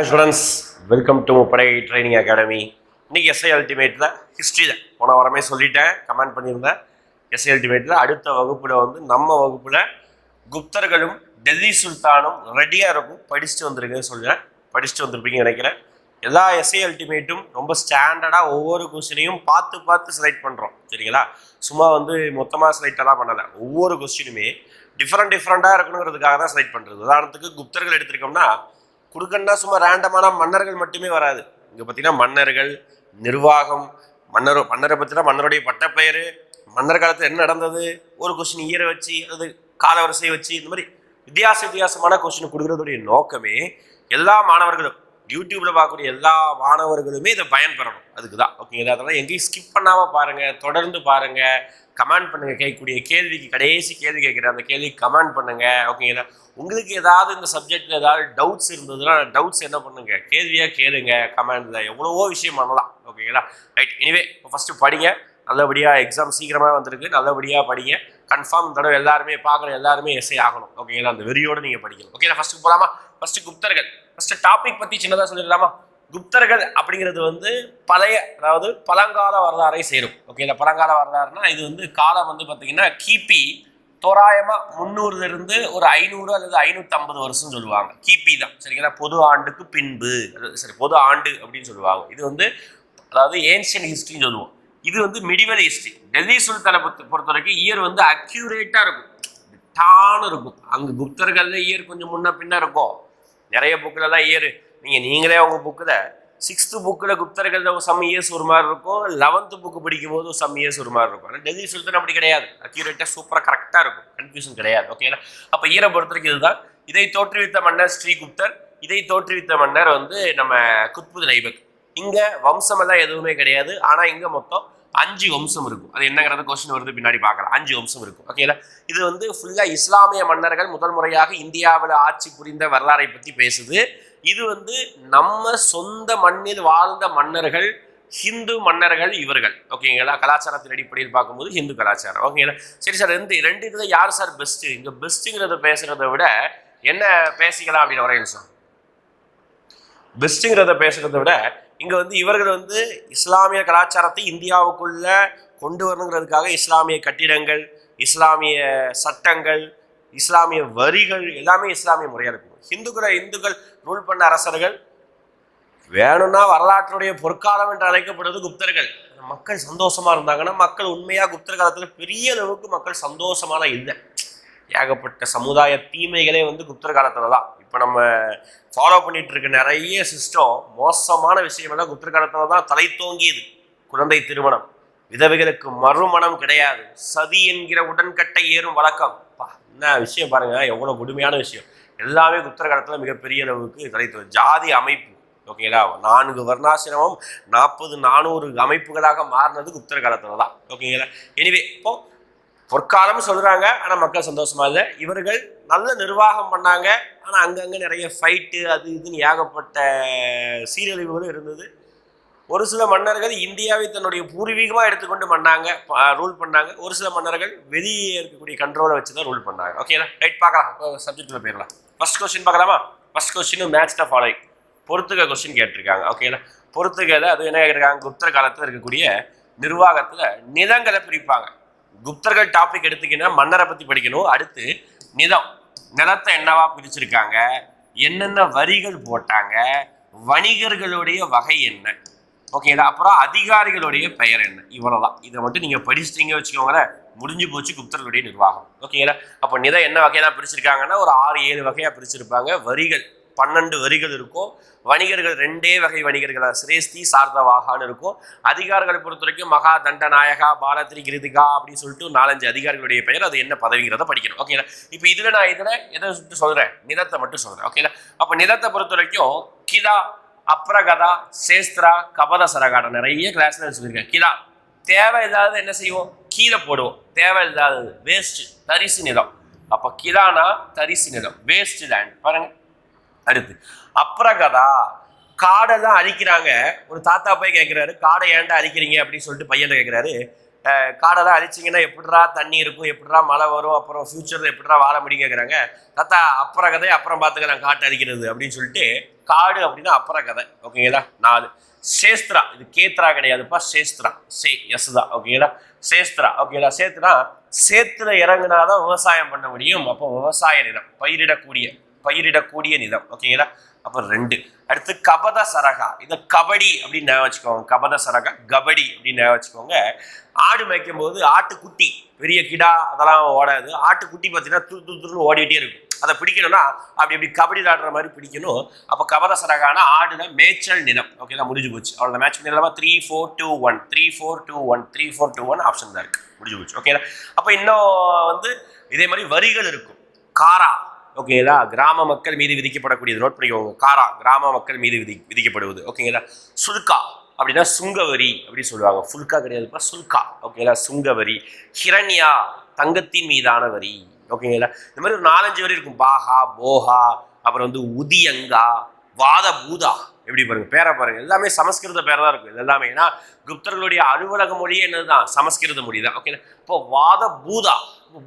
Hi students, welcome to முப்படை training academy. இன்னைக்கு SI அல்டிமேட்டில் ஹிஸ்ட்ரியில் போன வாரமே சொல்லிட்டேன், கமெண்ட் பண்ணியிருந்தேன். எஸ்ஐ அல்டிமேட்டில் அடுத்த வகுப்பில் நம்ம வகுப்பில் குப்தர்களும் டெல்லி சுல்தானும் ரெடியாக இருக்கும், படிச்சுட்டு வந்துருங்கன்னு சொல்லுவேன். படிச்சுட்டு வந்திருப்பீங்கன்னு நினைக்கிறேன். எல்லா எஸ்ஐ அல்டிமேட்டும் ரொம்ப ஸ்டாண்டர்டாக ஒவ்வொரு கொஸ்டினையும் பார்த்து செலக்ட் பண்ணுறோம், சரிங்களா? சும்மா மொத்தமாக செலக்டெல்லாம் பண்ணலை. ஒவ்வொரு கொஸ்டினுமே டிஃப்ரெண்ட்டாக இருக்கணுங்கிறதுக்காக தான் செலக்ட் பண்ணுறது. உதாரணத்துக்கு குப்தர்கள் எடுத்திருக்கோம்னா கொடுக்கணும்னா சும்மா ரேண்டமான மன்னர்கள் மட்டுமே வராது. இங்கே பார்த்தீங்கன்னா மன்னர்கள், நிர்வாகம், மன்னரை பற்றினா மன்னருடைய பட்டப்பெயர், மன்னர் காலத்தில் என்ன நடந்தது, ஒரு கொஸ்டின் இயரை வச்சு அல்லது காலவரிசையை வச்சு, இந்த மாதிரி வித்தியாசமான கொஸ்டின் கொடுக்குறதுடைய நோக்கமே எல்லா மாணவர்களும், யூடியூப்ல பார்க்கக்கூடிய எல்லா மாணவர்களுமே இதை பயன்பெறணும். அதுக்கு தான், ஓகேங்களா? அதெல்லாம் எங்கேயும் ஸ்கிப் பண்ணாமல் பாருங்கள், தொடர்ந்து பாருங்கள், கமெண்ட் பண்ணுங்கள். கேட்கக்கூடிய கேள்விக்கு கடைசி கேள்வி கேட்குறேன், அந்த கேள்விக்கு கமெண்ட் பண்ணுங்கள், ஓகேங்களா? உங்களுக்கு ஏதாவது இந்த சப்ஜெக்டில் ஏதாவது டவுட்ஸ் இருந்ததுன்னா டவுட்ஸ் என்ன பண்ணுங்க, கேள்வியாக கேளுங்க கமெண்ட்ல. எவ்வளவோ விஷயம் பண்ணலாம், ஓகேங்களா? ரைட். எனிவே இப்போ ஃபஸ்ட்டு படிங்க. நல்லபடியாக எக்ஸாம் சீக்கிரமாக வந்திருக்கு, நல்லபடியாக படிங்க. கன்ஃபார்ம் இந்த தடவை எல்லாருமே பார்க்கணும், எல்லாருமே எஸ்ஐ ஆகணும், ஓகேங்களா? அந்த வெறியோடு நீங்கள் படிக்கணும், ஓகேங்களா? ஃபஸ்ட்டு போகலாமா? ஃபஸ்ட்டு குப்தர்கள். ஃபஸ்ட்டு டாபிக் பற்றி சின்னதாக சொல்லிடலாமா? குப்தர்கள் அப்படிங்கிறது பழைய, அதாவது பழங்கால வரலாறை சேரும், ஓகேங்களா? பழங்கால வரலாறுனா இது காலம் பார்த்தீங்கன்னா கிபி தோராயமா 300 ஒரு 500 அல்லது 550 வருஷம் சொல்லுவாங்க. கிபி தான், சரிங்களா? பொது ஆண்டுக்கு பின்பு, சரி, பொது ஆண்டு அப்படின்னு சொல்லுவாங்க. இது அதாவது ஏன்ஷியன் ஹிஸ்ட்ரின்னு சொல்லுவோம். இது மிடிவல் ஹிஸ்ட்ரி. டெல்லி சுல்தானை பொறுத்த வரைக்கும் இயர் அக்யூரேட்டா இருக்கும், டான்னு இருக்கும். அங்க குப்தர்கள்ல இயர் கொஞ்சம் முன்ன பின்ன இருக்கும். நிறைய புக்கில் எல்லாம் இயர் நீங்களே உங்க புக்கில் 6th புக்கில் குப்தர்கள் சம் இயர்ஸ் ஒரு மாதிரி இருக்கும், 11th புக்கு படிக்கும் போது சம் இயர்ஸ் ஒரு மாதிரி இருக்கும். ஆனால் டெல்லி சுல்தான் அப்படி கிடையாது, அக்யூரேட்டாக சூப்பராக கரெக்டாக இருக்கும், கன்ஃபியூஷன் கிடையாது, ஓகேங்களா? அப்போ ஈரை பொறுத்த வரைக்கும் இதுதான். இதை தோற்றுவித்த மன்னர் ஸ்ரீகுப்தர், இதை தோற்றுவித்த மன்னர் நம்ம குத்புத் ஐபக். இங்கே வம்சமெல்லாம் எதுவுமே கிடையாது, ஆனால் இங்கே மொத்தம் 5 வம்சம் இருக்கும். அது என்னங்கிறத கொஸ்டின் வருது, பின்னாடி பார்க்கலாம். 5 வம்சம் இருக்கும், ஓகேங்களா? இது ஃபுல்லாக இஸ்லாமிய மன்னர்கள் முதல் முறையாக இந்தியாவில் ஆட்சி புரிந்த வரலாறை பற்றி பேசுது. இது நம்ம சொந்த மண்ணில் வாழ்ந்த மன்னர்கள், ஹிந்து மன்னர்கள் இவர்கள், ஓகேங்களா? கலாச்சாரத்தின் அடிப்படையில் பார்க்கும்போது ஹிந்து கலாச்சாரம், ஓகேங்களா? சரி சார், ரெண்டு இதில் யார் சார் பெஸ்ட்டு? இங்கே பெஸ்ட்டுங்கிறத பேசுகிறத விட என்ன பேசிக்கலாம் அப்படின்னு ஒரே நிமிஷம். பெஸ்ட்டுங்கிறத பேசுகிறத விட இங்கே இவர்கள் இஸ்லாமிய கலாச்சாரத்தை இந்தியாவுக்குள்ள கொண்டு வரணுங்கிறதுக்காக இஸ்லாமிய கட்டிடங்கள், இஸ்லாமிய சட்டங்கள், இஸ்லாமிய வரிகள் எல்லாமே இஸ்லாமிய முறையாக இருக்கும். இந்துக்கள் ரூல் பண்ண அரசர்கள் வேணும்னா வரலாற்றுடைய பொற்காலம் என்று அழைக்கப்படுவது குப்தர்கள். மக்கள் சந்தோஷமா இருந்தாங்கன்னா, மக்கள் உண்மையா குப்தர் காலத்துல பெரிய அளவுக்கு மக்கள் சந்தோஷமான இல்லை. ஏகப்பட்ட சமுதாய தீமைகளே குப்தர் காலத்துல தான். இப்போ நம்ம ஃபாலோ பண்ணிட்டு இருக்க நிறைய சிஸ்டம், மோசமான விஷயமெல்லாம் குப்தர் காலத்துல தான் தலை தோங்கியது. குழந்தை திருமணம், விதவைகளுக்கு மறுமணம் கிடையாது, சதி என்கிற உடன்கட்டை ஏறும் வழக்கம். என்ன விஷயம் பாருங்க, எவ்வளவு கொடுமையான விஷயம். எல்லாமே குப்தர் காலத்துல மிகப்பெரிய அளவுக்கு தலைத்தோம். ஜாதி அமைப்பு, ஓகேங்களா? 4 வர்ணாசிரமம் 40-400 அமைப்புகளாக மாறினது குப்தர் காலத்துல தான், ஓகேங்களா? எனிவே இப்போ பொற்காலம் சொல்றாங்க, ஆனா மக்கள் சந்தோஷமா இல்லை. இவர்கள் நல்ல நிர்வாகம் பண்ணாங்க, ஆனா அங்கங்க நிறைய ஃபைட்டு, அது இதுன்னு ஏகப்பட்ட சீரழிவுகளும் இருந்தது. ஒரு சில மன்னர்கள் இந்தியாவை தன்னுடைய பூர்வீகமாக எடுத்துக்கொண்டு ரூல் பண்ணாங்க. ஒரு சில மன்னர்கள் வெளியே இருக்கக்கூடிய கண்ட்ரோலை வச்சு தான் ரூல் பண்ணாங்க, ஓகேங்களா? ரைட், பார்க்கலாம். சப்ஜெக்ட்ல போயிடலாம். ஃபர்ஸ்ட் கொஸ்டின் பார்க்கலாமா? First question match the following. பொறுத்துக கொஸ்டின் கேட்டிருக்காங்க, ஓகேங்களா? பொறுத்துகையில் அது என்ன கேட்டிருக்காங்க, குப்தர் காலத்தில் இருக்கக்கூடிய நிர்வாகத்தில் நிலங்களை பிரிப்பாங்க. குப்தர்கள் டாபிக் எடுத்துக்கினா மன்னரை பற்றி படிக்கணும். அடுத்து நிலத்தை என்னவா பிரிச்சிருக்காங்க, என்னென்ன வரிகள் போட்டாங்க, வணிகர்களுடைய வகை என்ன, ஓகேங்களா? அப்புறம் அதிகாரிகளுடைய பெயர் என்ன, இவ்வளவுதான். இதை மட்டும் நீங்க படிச்சிட்டீங்க வச்சுக்கோங்களேன், முடிஞ்சு போச்சு குப்தர்களுடைய நிர்வாகம், ஓகேங்களா? அப்போ என்ன வகையெல்லாம் பிரிச்சிருக்காங்கன்னா ஒரு 6-7 வகையா பிரிச்சிருப்பாங்க. வரிகள் 12 வரிகள் இருக்கும். வணிகர்கள் 2 வகை வணிகர்களா, சிரேஸ்தி சார்தவாகான்னு இருக்கும். அதிகாரிகளை பொறுத்த வரைக்கும் மகா தண்டநாயகா, பாலத்ரி, கிருதிகா அப்படின்னு சொல்லிட்டு 4-5 அதிகாரிகளுடைய பெயர், அது என்ன பதவிங்கிறத படிக்கணும், ஓகேங்களா? இப்போ நான் எதை சுட்டு சொல்றேன், நிலத்தை மட்டும் சொல்றேன், ஓகேங்களா? அப்போ நிலத்தை பொறுத்த வரைக்கும் கிலா, அப்ரகதா, சேஸ்திரா, கபத சரகாட நிறைய கிளாஸ்ல சொல்லியிருக்கேன். கிலா தேவை இல்லாத என்ன செய்வோம், கீழே போடுவோம். தேவை இல்லாதது வேஸ்ட், தரிசு நிலம். அப்ப கிலானா தரிசு நிலம், வேஸ்ட் லேண்ட் பாருங்க. அடுத்து அப்ரகதா, காடெல்லாம் அழிக்கிறாங்க. ஒரு தாத்தா போய் கேட்கிறாரு, காடை ஏன்டா அழிக்கிறீங்க அப்படின்னு சொல்லிட்டு பையன் கேட்கிறாரு. காடெல்லாம் அழிச்சிங்கன்னா எப்படிரா தண்ணி இருக்கும், எப்படிரா மழை வரும், அப்புறம் ஃபியூச்சரில் எப்படிரா வாழ முடியும் கேட்குறாங்க. தாத்தா அப்புறம் கதை அப்புறம் பார்த்துக்கிறேன் காட்டு அழிக்கிறது அப்படின்னு சொல்லிட்டு காடு அப்படின்னா அப்புறம் கதை. ஓகேங்களா? 4 சேஸ்திரா, இது கேத்ரா கிடையாதுப்பா, சேஸ்திரா, எஸ் தான். ஓகேங்களா? சேஸ்திரா. ஓகேங்களா? சேத்துனா சேத்துல இறங்குனாதான் விவசாயம் பண்ண முடியும். அப்போ விவசாய நிலம், பயிரிடக்கூடிய நிலம். ஓகேங்களா? அப்போ 2. அடுத்து கபத சரகா, இதை கபடி அப்படின்னு ஞாபகம் வச்சுக்கோங்க. கபத சரகா கபடி அப்படின்னு ஞாபகம் வச்சுக்கோங்க. ஆடு மேய்க்கும் போது ஆட்டுக்குட்டி, பெரிய கிடா அதெல்லாம் ஓடாது. ஆட்டுக்குட்டி பார்த்தீங்கன்னா துருன்னு ஓடிட்டே இருக்கும். அதை பிடிக்கணும்னா அப்படி கபடி ஆடுற மாதிரி பிடிக்கணும். அப்போ கபத சரகான ஆடுனா மேய்ச்சல் நிலம். ஓகேங்களா? முடிஞ்சு போச்சு. அவ்வளோ மேட்ச் பண்ணிடலாமா? 3 4 2 1 3 4 2 1 3 4 2 1 ஆப்ஷன் தான் இருக்கு. முடிஞ்சு போச்சு. ஓகேங்களா? அப்போ இன்னும் வந்து இதே மாதிரி வரிகள் இருக்கும். காரா, ஓகேங்களா? கிராம மக்கள் மீது விதிக்கப்படக்கூடியது. நோட் பண்ணிக்கோங்க. காரா கிராம மக்கள் மீது விதிக்கப்படுவது. ஓகேங்களா? சுல்கா அப்படின்னா சுங்கவரி அப்படின்னு சொல்லுவாங்க. ஃபுல்கா கிடையாதுப்பா, சுல்கா. ஓகேங்களா? சுங்கவரி. ஹிரண்யா தங்கத்தின் மீதான வரி. ஓகேங்களா? இந்த மாதிரி ஒரு 4-5 வரி இருக்கும். பாஹா, போஹா, அப்புறம் வந்து உதியங்கா, வாத பூதா. எப்படி பாருங்க, பேரை பாருங்க, எல்லாமே சமஸ்கிருத பேரை தான் இருக்கும். இது எல்லாமே ஏன்னா குப்தர்களுடைய அலுவலக மொழியே என்னதுதான், சமஸ்கிருத மொழி தான். ஓகே. இப்போ வாத பூதா,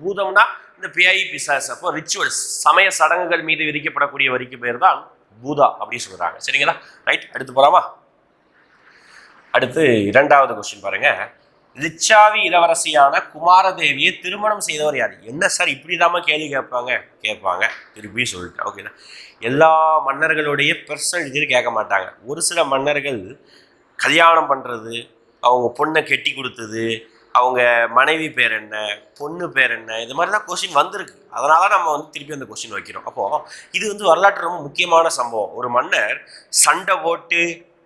பூதம்னா இந்த பேய் பிசாசு. அப்போ ரிச்சுவல்ஸ், சமய சடங்குகள் மீது விதிக்கப்படக்கூடிய வரிக்கு பேர் தான் பூதா அப்படின்னு சொல்றாங்க. சரிங்களா? ரைட், அடுத்து போலாமா? அடுத்து 2வது கொஸ்டின் பாருங்க. லிச்சாவி இளவரசியான குமாரதேவியை திருமணம் செய்தவர் யார்? என்ன சார் இப்படிதாம கேள்வி கேட்பாங்க திருப்பி சொல்லிட்டேன். ஓகேங்களா? எல்லா மன்னர்களுடைய பர்சனல் டீட்டெயில் கேட்க மாட்டாங்க. ஒரு சில மன்னர்கள் கல்யாணம் பண்ணுறது, அவங்க பொண்ணை கெட்டி கொடுத்தது, அவங்க மனைவி பேர் என்ன, பொண்ணு பேர் என்ன, இது மாதிரி தான் கொஸ்டின் வந்திருக்கு. அதனால நம்ம வந்து திருப்பி அந்த கொஸ்டின் வைக்கிறோம். அப்போது இது வந்து வரலாற்று ரொம்ப முக்கியமான சம்பவம். ஒரு மன்னர் சண்டை போட்டு,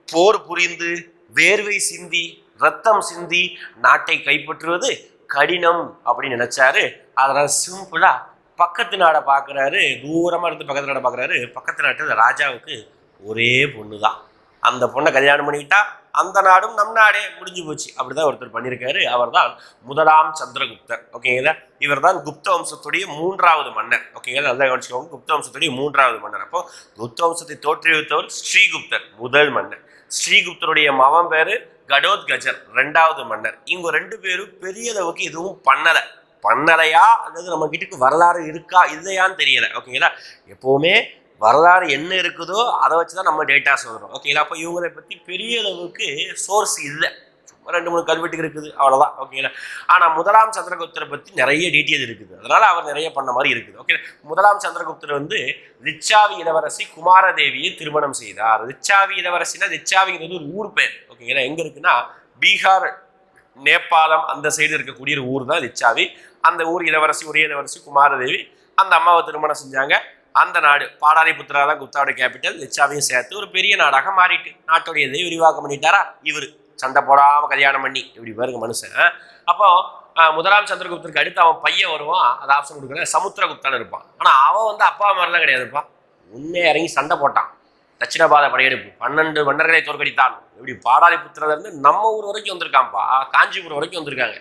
போர் புரிந்து, வேர்வை சிந்தி, ரத்தம் சிந்தி நாட்டை கைப்பற்றுவது கடினம் அப்படின்னு நினைச்சாரு. அதனால சிம்பிளா பக்கத்து நாடை பார்க்குறாரு. தூரமாக இருந்து பக்கத்து நாடை பார்க்குறாரு. பக்கத்து நாட்டு ராஜாவுக்கு ஒரே பொண்ணு தான். அந்த பொண்ணை கல்யாணம் பண்ணிக்கிட்டா அந்த நாடும் நம் நாடே, முடிஞ்சு போச்சு. அப்படிதான் ஒருத்தர் பண்ணியிருக்காரு. அவர் தான் முதலாம் சந்திரகுப்தர். ஓகேங்களா? இவர் தான் குப்த வம்சத்துடைய 3வது மன்னர். ஓகேங்களா? நல்லா கவனிச்சுக்கோங்க. குப்த வம்சத்துடைய 3வது மன்னர். அப்போ குப்த வம்சத்தை தோற்றுவித்தவர் ஸ்ரீகுப்தர், முதல் மன்னர். ஸ்ரீகுப்தருடைய மகன் பேரு கடோத்கஜர், 2வது மன்னர். இவங்க 2 பேரும் பெரிய அளவுக்கு எதுவும் பண்ணலையா அல்லது நம்ம கிட்டக்கு வரலாறு இருக்கா இல்லையான்னு தெரியல. ஓகேங்களா? எப்பவுமே வரலாறு என்ன இருக்குதோ அதை வச்சுதான் நம்ம டேட்டா சொல்றோம். ஓகேங்களா? அப்போ இவங்களை பத்தி பெரிய அளவுக்கு சோர்ஸ் இல்லை. சும்மா 2-3 கல்வெட்டுக்கு இருக்குது, அவ்வளவுதான். ஓகேங்களா? ஆனா முதலாம் சந்திரகுப்தரை பத்தி நிறைய டீட்டெயில் இருக்குது. அதனால அவர் நிறைய பண்ண மாதிரி இருக்குது. ஓகே. முதலாம் சந்திரகுப்தர் வந்து லிச்சாவி இளவரசி குமாரதேவியை திருமணம் செய்தார். லிச்சாவி இளவரசினா, லிச்சாவிங்கிறது ஒரு ஊர் பேர். ஓகேங்களா? எங்க இருக்குன்னா பீகார், நேபாளம் அந்த சைடு இருக்கக்கூடிய ஒரு ஊர் தான் லிச்சாவி. அந்த ஊர் இளவரசி, ஒரே இளவரசி குமாரதேவி, அந்த அம்மாவை திருமணம் செஞ்சாங்க. அந்த நாடு பாடாலிபுத்திரா தான் குப்தாவுடைய கேபிட்டல். லிச்சாவையும் சேர்த்து ஒரு பெரிய நாடாக மாறிட்டு நாட்டுடைய இதை விரிவாக்கம் பண்ணிட்டாரா இவர். சண்டை போடாம கல்யாணம் பண்ணி, இப்படி பாருங்க மனுஷன். அப்போ முதலாம் சந்திரகுப்தருக்கு அடுத்து அவன் பையன் வருவான். அது ஆப்ஷன் கொடுக்குற சமுத்திரகுப்தான் இருப்பான். ஆனா அவன் வந்து அப்பா மாதிரிலாம் கிடையாதுப்பா. உன்னே இறங்கி சண்டை போட்டான். தட்சிணபாத படையெடுப்பு 12 மன்னர்களை தோற்கடித்தான். இப்படி பாடாலிபுத்திரல இருந்து நம்ம ஊர் வரைக்கும் வந்திருக்கான்ப்பா, காஞ்சிபுரம் வரைக்கும் வந்திருக்காங்க.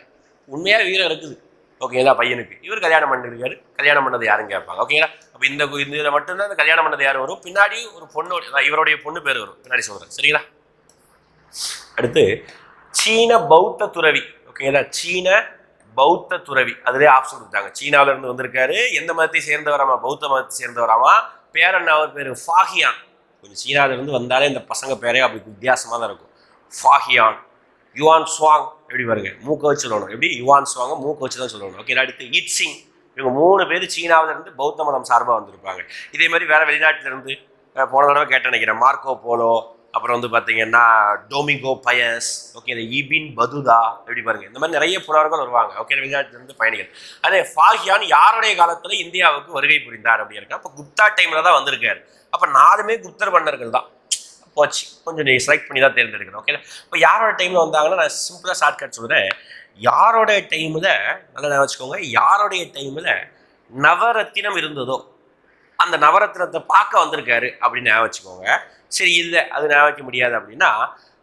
உண்மையா வீரம் இருக்குது. ஓகேங்களா? பையனுக்கு இவர் கல்யாணம் பண்ணிருக்காரு. கல்யாணம் பண்ணது யாருன்னு கேட்பாங்க. ஓகேங்களா? அப்போ இந்த இதில் மட்டும்தான் இந்த கல்யாணம் பண்ணது யார் வரும், பின்னாடி ஒரு பொண்ணோட, இவருடைய பொண்ணு பேர் வரும், பின்னாடி சொல்றேன். சரிங்களா? அடுத்து சீன பௌத்த துறவி. ஓகேங்களா? சீன பௌத்த துறவி, அதுலேயே ஆப்ஷன் கொடுத்தாங்க. சீனாவில இருந்து வந்திருக்காரு. எந்த மதத்தை சேர்ந்தவராமா? பௌத்த மதத்தை சேர்ந்தவராமா. பேர் என்ன? அவர் பேர் ஃபாஹியான். கொஞ்சம் சீனாவில இருந்து வந்தாலே இந்த பசங்க பேரே அப்படி வித்தியாசமா தான் இருக்கும். ஃபாஹியான். யுவான் சுவாங், எப்படி பாருங்க, மூக்க வச்சு சொல்லணும். எப்படி? யுவான் சுவாங்க மூக்க வச்சு தான் சொல்லணும். ஓகே. அடுத்து ஈட் சிங். இவங்க 3 பேர் சீனாவில இருந்து பௌத்த மதம் சார்பாக வந்திருப்பாங்க. இதே மாதிரி வேற வெளிநாட்டில இருந்து போன தடவை கேட்ட நினைக்கிறேன், மார்க்கோ போலோ, அப்புறம் வந்து பார்த்தீங்கன்னா டோமிங்கோ பயஸ், ஓகே, இந்த ஈபின் பதுதா, எப்படி பாருங்க, இந்த மாதிரி நிறைய புலவர்கள் வருவாங்க. ஓகே, வெளிநாட்டிலிருந்து பயணிகள். அதே ஃபாஹியான் யாருடைய காலத்தில் இந்தியாவுக்கு வருகை புரிந்தார் அப்படி இருக்கு. அப்போ குப்தா டைம்ல தான் வந்திருக்காரு. அப்போ 4மே குப்தர் மன்னர்கள் தான். போச்சு, கொஞ்சம் நீ செலக்ட் பண்ணி தான் தேர்ந்தெடுக்கணும். ஓகே. இப்போ யாரோட டைமில் வந்தாங்கன்னா, நான் சிம்பிளாக ஷார்ட்கட் சொல்கிறேன். யாரோட டைமில், நல்லா வச்சுக்கோங்க, யாரோடைய டைமில் நவரத்தினம் இருந்ததோ அந்த நவரத்தினத்தை பார்க்க வந்திருக்காரு அப்படின்னு ஞாபகம் வச்சுக்கோங்க. சரி, இல்லை அது ஞாபகம் வைக்க முடியாது அப்படின்னா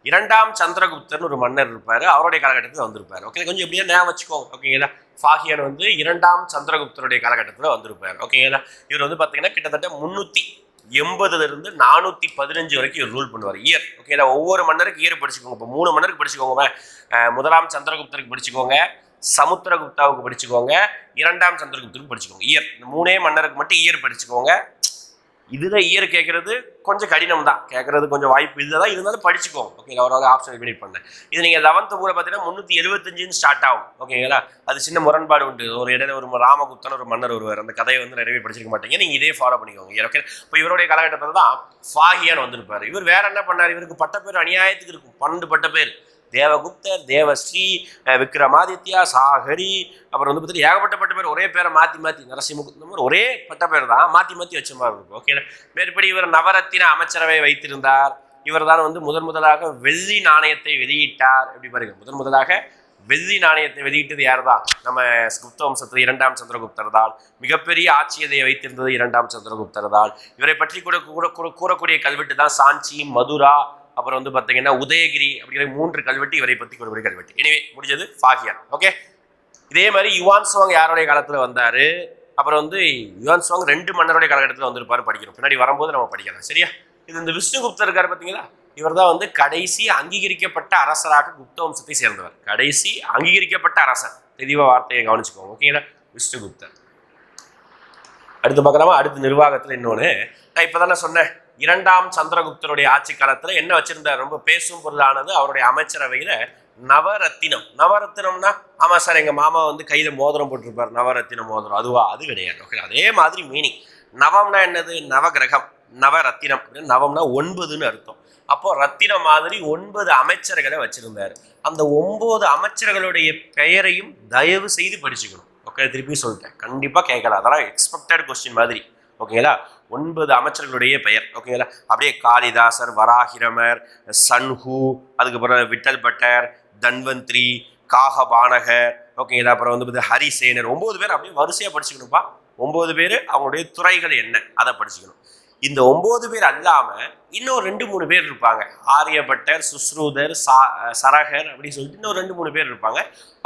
2ஆம் சந்திரகுப்தர்னு ஒரு மன்னர் இருப்பார், அவருடைய காலகட்டத்தில் வந்திருப்பார். ஓகே, கொஞ்சம் எப்படியா ஞாபகம் வச்சுக்கோங்க. ஓகேங்களா? ஃபாஹியான் வந்து 2ஆம் சந்திரகுப்தருடைய காலகட்டத்தில் வந்திருப்பார். ஓகேங்களா? இவர் வந்து பார்த்தீங்கன்னா கிட்டத்தட்ட 480 415 வரைக்கும் இவர் ரூல் பண்ணுவார். இயர் ஓகேங்களா. ஒவ்வொரு மன்னருக்கு இயர் படிச்சுக்கோங்க. இப்போ 3 மன்னருக்கு படிச்சுக்கோங்க. முதலாம் சந்திரகுப்தருக்கு படிச்சுக்கோங்க, சமுத்திரகுப்தாவுக்கு படிச்சுக்கோங்க, 2ஆம் சந்திரகுப்தருக்கு படிச்சுக்கோங்க. இயர் இந்த 3 மன்னருக்கு மட்டும் இயர் படிச்சுக்கோங்க. இதுதான் இயர் கேட்கறது கொஞ்சம் கடினம் தான், கேட்கறது கொஞ்சம் வாய்ப்பு இதுதான், இருந்தாலும் படிச்சுக்கோங்க ஓகேங்களா. ஒரு ஆப்ஷன் எலிமினேட் பண்ணேன். இது நீங்கள் 11th கூட பார்த்தீங்கன்னா 375 ஸ்டார்ட் ஆகும் ஓகேங்களா. அது சின்ன முரண்பாடு உண்டு. ஒரு இடையில ஒரு ராமகுப்தன் ஒரு மன்னர் ஒருவர், அந்த கதையை வந்து நிறைய படிச்சிருக்க மாட்டீங்க, நீங்கள் இதே ஃபாலோ பண்ணிக்கோங்க ஓகே. இப்போ இவருடைய காலகட்டத்தில் தான் ஃபாகியான் வந்திருப்பார். இவர் வேற என்ன பண்ணார், இவருக்கு பட்டப்பேர் அநியாயத்துக்கு இருக்கும், 12 பட்டப்பேர். தேவகுப்தர், தேவஸ்ரீ, விக்ரமாதித்யா, சாகரி, அப்புறம் வந்து பார்த்தீங்கன்னா ஏகப்பட்ட பட்ட பேர், ஒரே பேரை மாற்றி மாற்றி, நரசிம்மகுப்த மாதிரி ஒரே பட்ட பேர் தான் மாற்றி மாற்றி வச்ச மாதிரி இருக்கும் ஓகே. மேற்படி இவர் நவரத்தின அமைச்சரவை வைத்திருந்தார். இவர் தான் வந்து முதலாக வெள்ளி நாணயத்தை வெளியிட்டார். எப்படி பாருங்க, முதலாக வெள்ளி நாணயத்தை வெளியிட்டது யார் தான், நம்ம குப்த வம்சத்தில் 2ஆம் சந்திரகுப்தர் தான். மிகப்பெரிய ஆட்சியதை வைத்திருந்தது 2ஆம் சந்திரகுப்தர் தான். இவரை பற்றி கூறக்கூடிய கல்வெட்டு தான் சாஞ்சி, மதுரா, அப்புறம் வந்து பார்த்தீங்கன்னா உதயகிரி அப்படிங்கிற 3 கல்வெட்டு இவரை பற்றி கூறக்கூடிய கல்வெட்டு. எனவே முடிஞ்சது ஃபாகியான் ஓகே. இதே மாதிரி யுவான் சுவாங் யாருடைய காலத்தில் வந்தார், அப்புறம் வந்து யுவான் சுவாங் 2 மன்னருடைய காலகட்டத்தில் வந்திருப்பாரு, படிக்கணும் பின்னாடி வரும்போது நம்ம படிக்கலாம் சரியா. இது இந்த விஷ்ணுகுப்தர் இருக்காரு பார்த்தீங்களா, இவர் தான் வந்து கடைசி அங்கீகரிக்கப்பட்ட அரசராக குப்த வம்சத்தை சேர்ந்தவர். கடைசி அங்கீகரிக்கப்பட்ட அரசர், தெளிவாக வார்த்தையை கவனிச்சுக்கோங்க ஓகேங்களா, விஷ்ணுகுப்தர். அடுத்து பார்க்கலாமா, அடுத்து நிர்வாகத்தில் இன்னொன்று நான் இப்போ தானே சொன்னேன். 2ஆம் சந்திரகுப்தருடைய ஆட்சி காலத்துல என்ன வச்சிருந்தார், ரொம்ப பேசும் பொருளானது அவருடைய அமைச்சரவையில நவரத்தினம். நவரத்தினம்னா ஆமா சார் எங்க மாமா வந்து கையில மோதிரம் போட்டிருப்பார், நவரத்தின மோதிரம், அதுவா? அது கிடையாது ஓகே. அதே மாதிரி மீனிங். நவம்னா என்னது, நவகிரகம். நவரத்தினம் நவம்னா 9ன்னு அர்த்தம். அப்போ ரத்தினம் மாதிரி 9 அமைச்சர்களை வச்சிருந்தார். அந்த 9 அமைச்சர்களுடைய பெயரையும் தயவு செய்து படிச்சுக்கணும் ஓகே. திருப்பி சொல்லிட்டேன், கண்டிப்பா கேட்கலாம், அதெல்லாம் எக்ஸ்பெக்டட் கொஸ்டின் மாதிரி ஓகேங்களா. 9 அமைச்சர்களுடைய பெயர் ஓகேங்களா. அப்படியே காளிதாசர், வராகிரமர், சன்ஹு, அதுக்கப்புறம் விட்டல் பட்டர், தன்வந்திரி, காகபானகர் ஓகேங்களா. அப்புறம் வந்து ஹரிசேனர், 9 பேர் அப்படியே வரிசையாக படிச்சுக்கணும்ப்பா. 9 பேர் அவங்களுடைய துறைகள் என்ன அதை படிச்சுக்கணும். இந்த 9 பேர் அல்லாம இன்னும் 2-3 பேர் இருப்பாங்க. ஆரியபட்டர், சுஸ்ரூதர், சரகர் அப்படின்னு சொல்லிட்டு இன்னும் 2-3 பேர் இருப்பாங்க.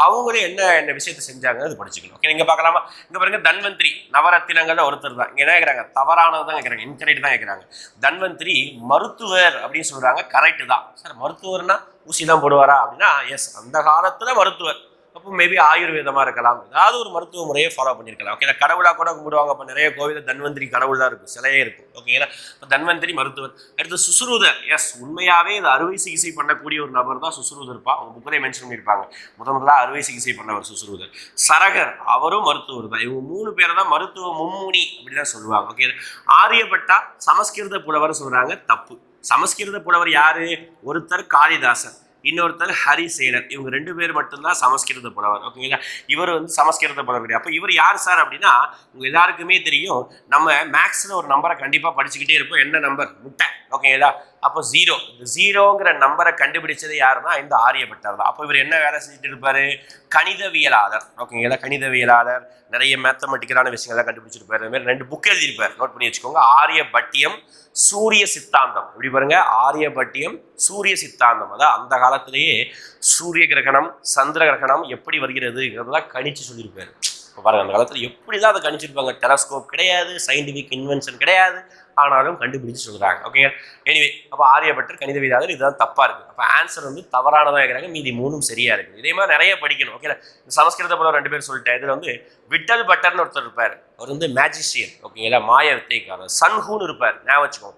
அவங்களும் என்ன விஷயத்தை செஞ்சாங்க அது படிச்சுக்கணும் ஓகே. நீங்க பார்க்கலாமா, இங்க பாருங்க தன்வந்திரி நவரத்தினங்கள்ல ஒருத்தர் தான். இங்க என்ன கேட்கறாங்க, தவறானது தான் கேட்கறாங்க, இன்கரெக்ட் தான் கேட்கறாங்க. தன்வந்திரி மருத்துவர் அப்படின்னு சொல்றாங்க, கரெக்ட் தான் சார். மருத்துவர்னா ஊசி தான் போடுவாரா அப்படின்னா எஸ், அந்த காலத்துல மருத்துவர். அப்போ மேபி ஆயுர்வேதமாக இருக்கலாம், ஏதாவது ஒரு மருத்துவ முறையை ஃபாலோ பண்ணியிருக்கலாம் ஓகே. கடவுளாக கூட கும்பிடுவாங்க. அப்போ நிறைய கோவிலில் தன்வந்திரி கடவுள் தான் இருக்கும், சிலையே இருக்கும் ஓகேங்களா. இப்போ தன்வந்திரி மருத்துவர். அடுத்து சுசுரூதர், எஸ் உண்மையாகவே இது அறுவை சிகிச்சை பண்ணக்கூடிய ஒரு நபர் தான் சுசுரூதர்ப்பா. அவங்க புக்கிலே மென்ஷன் பண்ணியிருப்பாங்க, முதலாக அறுவை சிகிச்சை பண்ணவர் சுசுரூதர். சரகர் அவரும் மருத்துவர் தான். இவங்க 3 பேரை தான் மருத்துவ மும்முனி அப்படின்னு சொல்லுவாங்க ஓகே. ஆரியப்பட்டா சமஸ்கிருத புலவர் சொல்றாங்க, தப்பு. சமஸ்கிருத புலவர் யாரு, ஒருத்தர் காளிதாசன், இன்னொருத்தர் ஹரிசேனர். இவங்க 2 பேர் மட்டும்தான் சமஸ்கிருத புலவர் ஓகேங்களா. இவர் வந்து சமஸ்கிருத புலவர் கிடையாது. அப்போ இவர் யார் சார் அப்படின்னா, உங்க எல்லாருக்குமே தெரியும், நம்ம மேக்ஸ்ல ஒரு நம்பரை கண்டிப்பா படிச்சுக்கிட்டே இருப்போம். என்ன நம்பர், முட்டை ஓகேங்களா. அப்போ 0, இந்த 0ங்கிற நம்பரை கண்டுபிடிச்சது யாருன்னா இந்த ஆரியபட்டர் தான். அப்போ இவர் என்ன வேலை செஞ்சுட்டு இருப்பாரு, கணிதவியலாளர் ஓகேங்களா. கணிதவியலாளர், நிறைய மேத்தமெட்டிக்கலான விஷயங்கள்லாம் கண்டுபிடிச்சிருப்பாரு. அது மாதிரி 2 புக் எழுதியிருப்பார், நோட் பண்ணி வச்சுக்கோங்க. ஆரியபட்டியம், சூரிய சித்தாந்தம். இப்படி பாருங்க, ஆரியபட்டியம், சூரிய சித்தாந்தம். அதான் அந்த காலத்திலேயே சூரிய கிரகணம், சந்திர கிரகணம் எப்படி வருகிறது இதெல்லாம் கணிச்சு சொல்லியிருப்பாரு. இப்போ பாருங்க, அந்த காலத்தில் எப்படிதான் அதை கணிச்சிருப்பாங்க. டெலஸ்கோப் கிடையாது, சயின்டிஃபிக் இன்வென்ஷன் கிடையாது, ஆனாலும் கண்டுபிடிச்சு சொல்றாங்க ஓகே. எனிவே அப்போ ஆரியபட்டர் கணிதவியலாளர், இதுதான் தப்பா இருக்கு. அப்போ ஆன்சர் வந்து தவறானதாக இருக்கிறாங்க, மீதி 3ம் சரியா இருக்கு. இதே மாதிரி நிறைய படிக்கணும் ஓகே. சமஸ்கிருத புலவர் 2 பேர் சொல்லிட்டேன். இதுல வந்து விட்டல் பட்டர்னு ஒருத்தர் இருப்பார், அவர் வந்து மேஜிஷியன் ஓகேங்களா, மாய வித்தைக்காரர். சன்ஹூன்னு இருப்பார், ஞாபகம் வச்சுக்கோங்க.